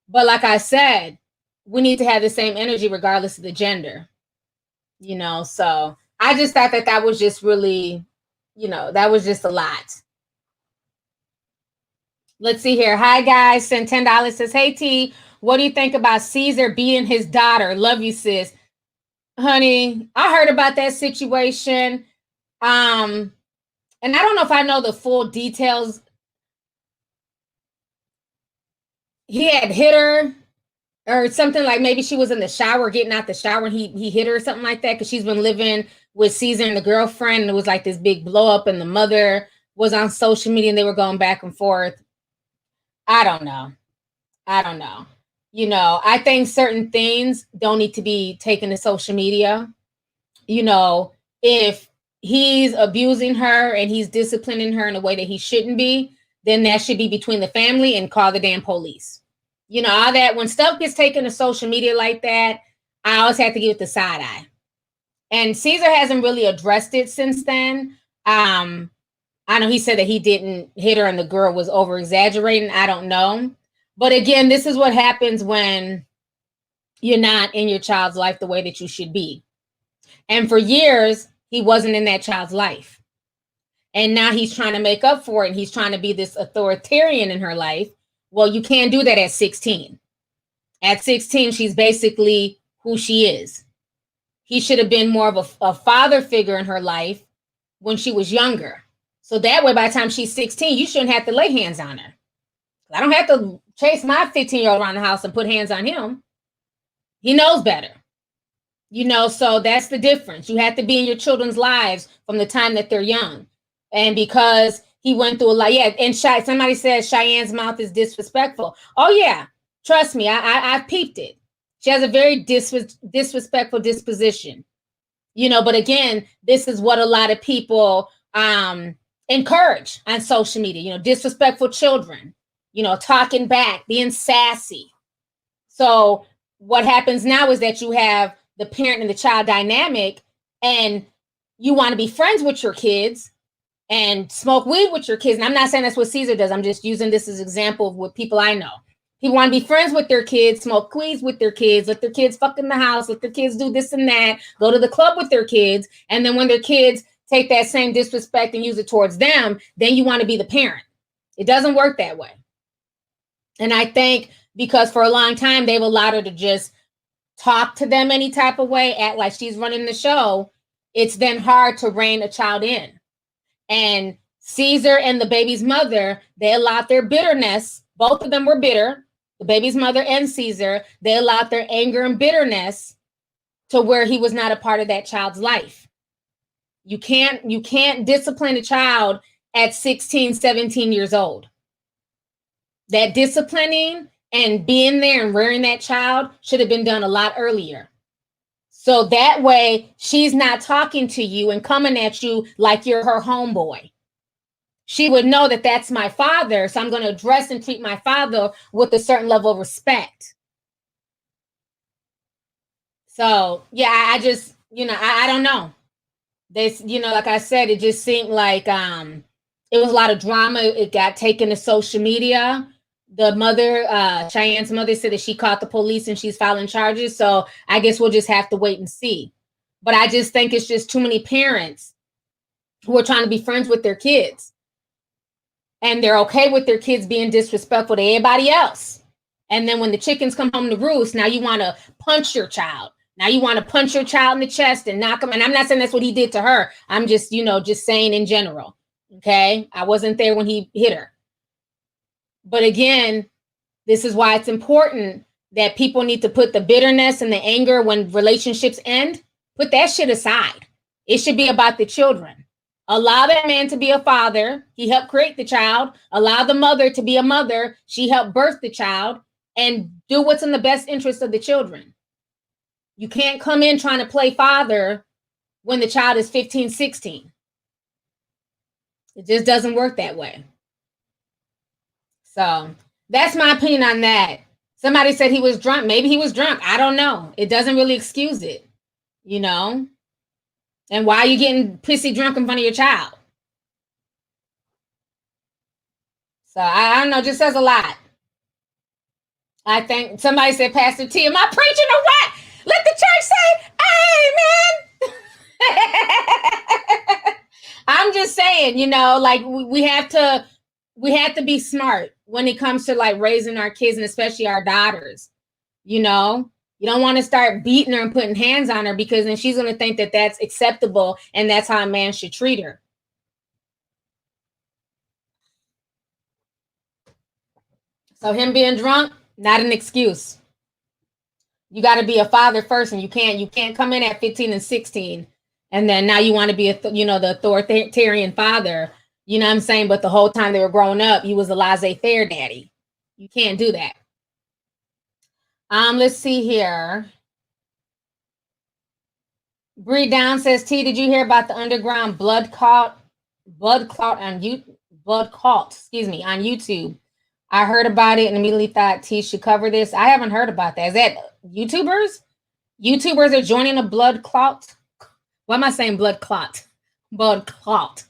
But like I said, we need to have the same energy regardless of the gender. So I just thought that was just really, that was just a lot. Let's see here. Hi, guys. Send $10. Says, hey, T, what do you think about Caesar beating his daughter? Love you, sis. Honey, I heard about that situation. And I don't know if I know the full details. He had hit her or something, like maybe she was in the shower, getting out the shower, and he hit her or something like that because she's been living with Caesar and the girlfriend. And it was like this big blow up and the mother was on social media and they were going back and forth. I don't know. I think certain things don't need to be taken to social media. If he's abusing her and he's disciplining her in a way that he shouldn't be, then that should be between the family and call the damn police. All that when stuff gets taken to social media like that, I always have to give it the side eye. And Caesar hasn't really addressed it since then. I know he said that he didn't hit her and the girl was over exaggerating. I don't know. But again, this is what happens when you're not in your child's life the way that you should be. And for years, he wasn't in that child's life. And now he's trying to make up for it. And he's trying to be this authoritarian in her life. Well, you can't do that at 16. At 16, she's basically who she is. He should have been more of a father figure in her life when she was younger. So that way, by the time she's 16, you shouldn't have to lay hands on her. I don't have to chase my 15-year-old around the house and put hands on him. He knows better. So that's the difference. You have to be in your children's lives from the time that they're young. And because he went through a lot. Yeah, and somebody says Cheyenne's mouth is disrespectful. Oh yeah, trust me, I've peeped it. She has a very disrespectful disposition, you know. But again, this is what a lot of people encourage on social media. You know, disrespectful children. You know, talking back, being sassy. So what happens now is that you have the parent and the child dynamic, and you want to be friends with your kids and smoke weed with your kids. And I'm not saying that's what Caesar does. I'm just using this as an example of what people I know. People want to be friends with their kids, smoke weed with their kids, let their kids fuck in the house, let their kids do this and that, go to the club with their kids. And then when their kids take that same disrespect and use it towards them, then you want to be the parent. It doesn't work that way. And I think because for a long time, they've allowed her to just talk to them any type of way, act like she's running the show, it's then hard to rein a child in. And Caesar and the baby's mother, they allowed their bitterness. Both of them were bitter. The baby's mother and Caesar, they allowed their anger and bitterness to where he was not a part of that child's life. You can't discipline a child at 16, 17 years old. That disciplining and being there and rearing that child should have been done a lot earlier. So that way she's not talking to you and coming at you like you're her homeboy. She would know that that's my father, so I'm going to address and treat my father with a certain level of respect. So, yeah, I just, you know, I don't know. This, you know, like I said, it just seemed like it was a lot of drama. It got taken to social media. The mother, Cheyenne's mother, said that she caught the police and she's filing charges. So I guess we'll just have to wait and see. But I just think it's just too many parents who are trying to be friends with their kids. And they're okay with their kids being disrespectful to everybody else. And then when the chickens come home to roost, now you want to punch your child. Now you want to punch your child in the chest and knock him. And I'm not saying that's what he did to her. I'm just, you know, just saying in general. Okay. I wasn't there when he hit her. But again, this is why it's important that people need to put the bitterness and the anger when relationships end, put that shit aside. It should be about the children. Allow that man to be a father. He helped create the child. Allow the mother to be a mother. She helped birth the child, and do what's in the best interest of the children. You can't come in trying to play father when the child is 15, 16. It just doesn't work that way. So that's my opinion on that. Somebody said he was drunk. Maybe he was drunk. I don't know. It doesn't really excuse it, you know? And why are you getting pissy drunk in front of your child? So I don't know, just says a lot. I think somebody said, Pastor T, am I preaching or what? Let the church say, amen. I'm just saying, you know, like we have to be smart when it comes to like raising our kids and especially our daughters. You know, you don't want to start beating her and putting hands on her, because then she's going to think that that's acceptable and that's how a man should treat her. So him being drunk, not an excuse. You got to be a father first, and you can't come in at 15 and 16 and then now you want to be the authoritarian father. You know what I'm saying? But the whole time they were growing up, you was a laissez-faire daddy. You can't do that. Let's see here. Bree Down says, T, did you hear about the underground blood cult on YouTube? I heard about it and immediately thought T should cover this. I haven't heard about that. Is that YouTubers? YouTubers are joining a blood cult? Why am I saying blood clot? Blood cult.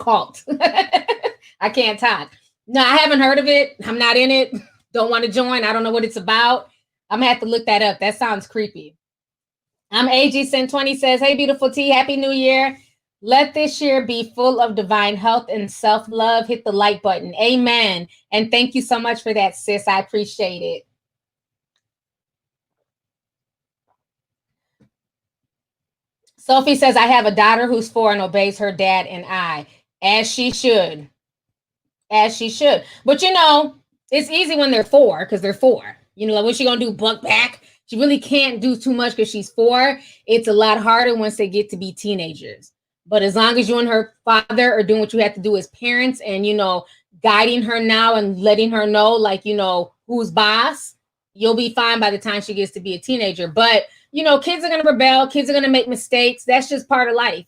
I can't talk. No, I haven't heard of it. I'm not in it. Don't want to join. I don't know what it's about. I'm gonna have to look that up. That sounds creepy. AG Sin 20 says, hey, beautiful T, happy new year. Let this year be full of divine health and self-love. Hit the like button. Amen. And thank you so much for that, sis. I appreciate it. Sophie says, I have a daughter who's 4 and obeys her dad and I, as she should. As she should. But you know, it's easy when they're 4 because they're 4. You know, like what's she gonna do? Buck back? She really can't do too much because she's 4. It's a lot harder once they get to be teenagers. But as long as you and her father are doing what you have to do as parents and, guiding her now and letting her know, like, who's boss, you'll be fine by the time she gets to be a teenager. But, kids are going to rebel. Kids are going to make mistakes. That's just part of life.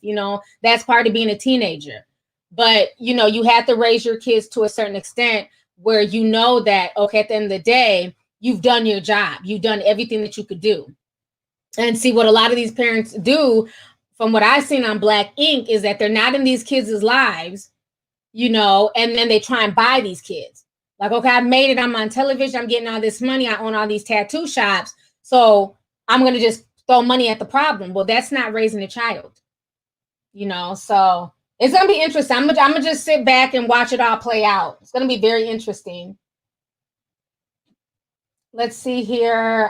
That's part of being a teenager. But, you have to raise your kids to a certain extent where that, okay, at the end of the day, you've done your job. You've done everything that you could do. And see, what a lot of these parents do, from what I've seen on Black Ink, is that they're not in these kids' lives, and then they try and buy these kids. Like, okay, I made it. I'm on television. I'm getting all this money. I own all these tattoo shops. So I'm going to just throw money at the problem. Well, that's not raising a child, so it's going to be interesting. I'm going to just sit back and watch it all play out. It's going to be very interesting. Let's see here.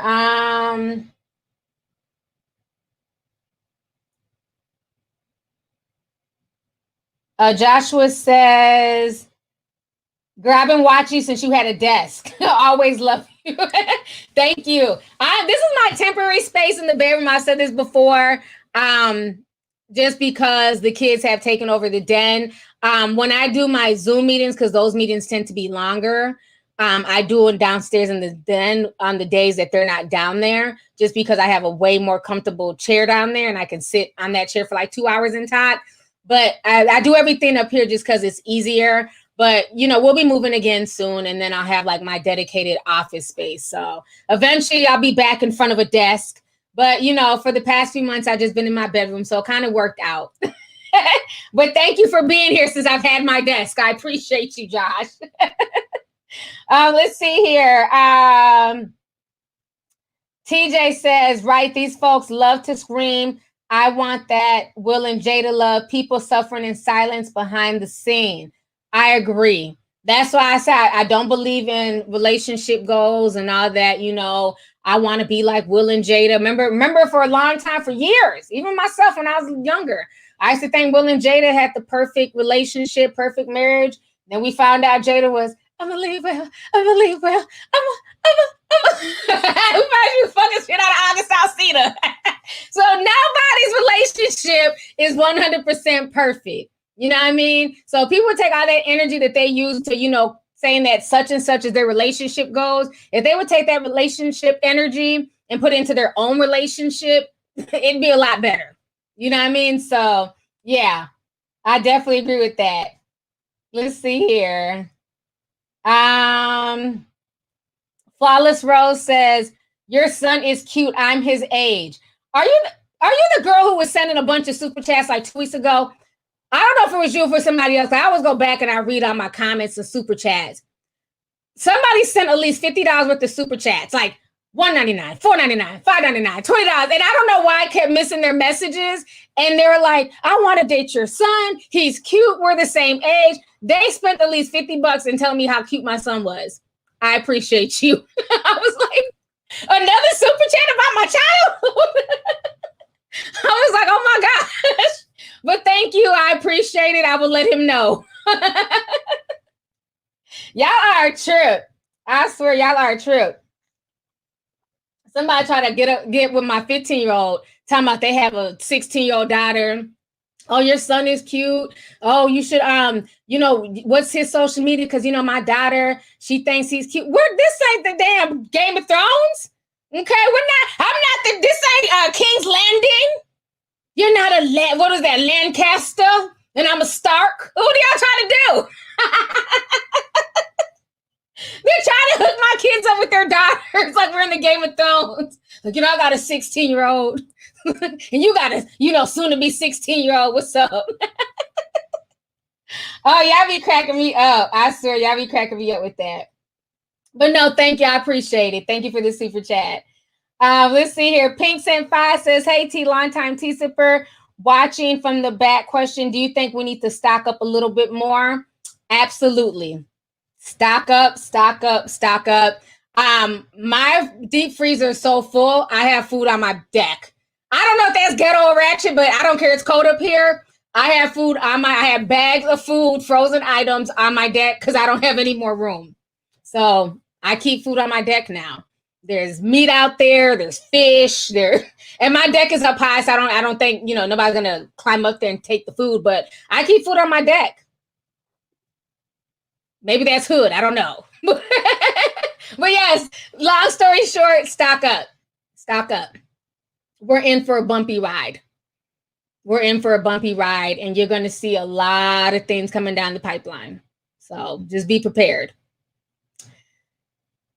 Joshua says, grab and watch you since you had a desk. Always love you. Thank you. This is my temporary space in the bedroom. I've said this before. Just because the kids have taken over the den. When I do my Zoom meetings, because those meetings tend to be longer, I do it downstairs in the den on the days that they're not down there, just because I have a way more comfortable chair down there and I can sit on that chair for like 2 hours in tot. But I do everything up here just because it's easier. But, we'll be moving again soon. And then I'll have like my dedicated office space. So eventually I'll be back in front of a desk. But, for the past few months, I've just been in my bedroom. So it kind of worked out. But thank you for being here since I've had my desk. I appreciate you, Josh. Let's see here. TJ says, right, these folks love to scream. I want that Will and Jada love, people suffering in silence behind the scene. I agree. That's why I say I don't believe in relationship goals and all that. I want to be like Will and Jada. Remember for a long time, for years, even myself when I was younger, I used to think Will and Jada had the perfect relationship, perfect marriage. Then we found out Jada was, I'm gonna leave well. You fucking shit out of August Alsina. So nobody's relationship is 100% perfect. You know what I mean? So people take all that energy that they use to, saying that such and such is their relationship goals. If they would take that relationship energy and put it into their own relationship, it'd be a lot better. You know what I mean? So yeah, I definitely agree with that. Let's see here. Flawless Rose says, your son is cute. I'm his age. Are you the girl who was sending a bunch of super chats like 2 weeks ago? I don't know if it was you or for somebody else. I always go back and I read all my comments and super chats. Somebody sent at least $50 worth of super chats, like $1.99, $4.99, $5.99, $20. And I don't know why I kept missing their messages. And they were like, I want to date your son. He's cute. We're the same age. They spent at least $50 in telling me how cute my son was. I appreciate you. I was like, another super chat about my child? I was like, oh my gosh. But thank you. I appreciate it. I will let him know. Y'all are a trip. I swear y'all are a trip. Somebody tried to get with my 15-year-old, talking about they have a 16-year-old daughter. Oh, your son is cute. Oh, you should, what's his social media? Because, my daughter, she thinks he's cute. This ain't the damn Game of Thrones. Okay, this ain't King's Landing. You're not what is that, Lancaster? And I'm a Stark? What are y'all trying to do? They're trying to hook my kids up with their daughters like we're in the Game of Thrones. Like, I got a 16-year-old. And you got a, soon to be 16-year-old. What's up? Oh, y'all be cracking me up. I swear, y'all be cracking me up with that. But no, thank you. I appreciate it. Thank you for the super chat. Let's see here. Pink Sent 5 says, hey, T, long time T sipper. Watching from the back question, do you think we need to stock up a little bit more? Absolutely. Stock up. My deep freezer is so full, I have food on my deck. I don't know if that's ghetto or ratchet, but I don't care. It's cold up here. I have food I have bags of food, frozen items on my deck because I don't have any more room. So I keep food on my deck now. There's meat out there. There's fish there. And my deck is up high, so I don't think, you know, nobody's gonna climb up there and take the food, but I keep food on my deck. Maybe that's hood. I don't know. But yes, long story short, stock up. Stock up. We're in for a bumpy ride. We're in for a bumpy ride, and you're going to see a lot of things coming down the pipeline. So just be prepared.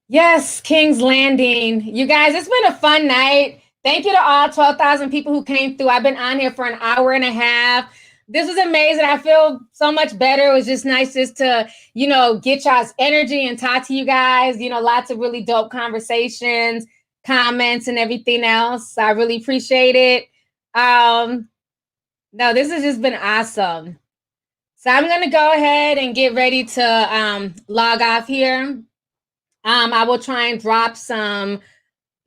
Yes, King's Landing. You guys, it's been a fun night. Thank you to all 12,000 people who came through. I've been on here for an hour and a half. This was amazing. I feel so much better. It was just nice just to, you know, get y'all's energy and talk to you guys. You know, lots of really dope conversations, comments, and everything else. I really appreciate it. No, this has just been awesome. So I'm going to go ahead and get ready to log off here. I will try and drop some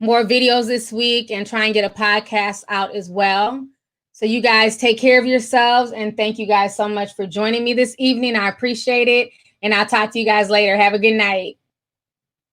more videos this week and try and get a podcast out as well. So you guys take care of yourselves, and thank you guys so much for joining me this evening. I appreciate it, and I'll talk to you guys later. Have a good night.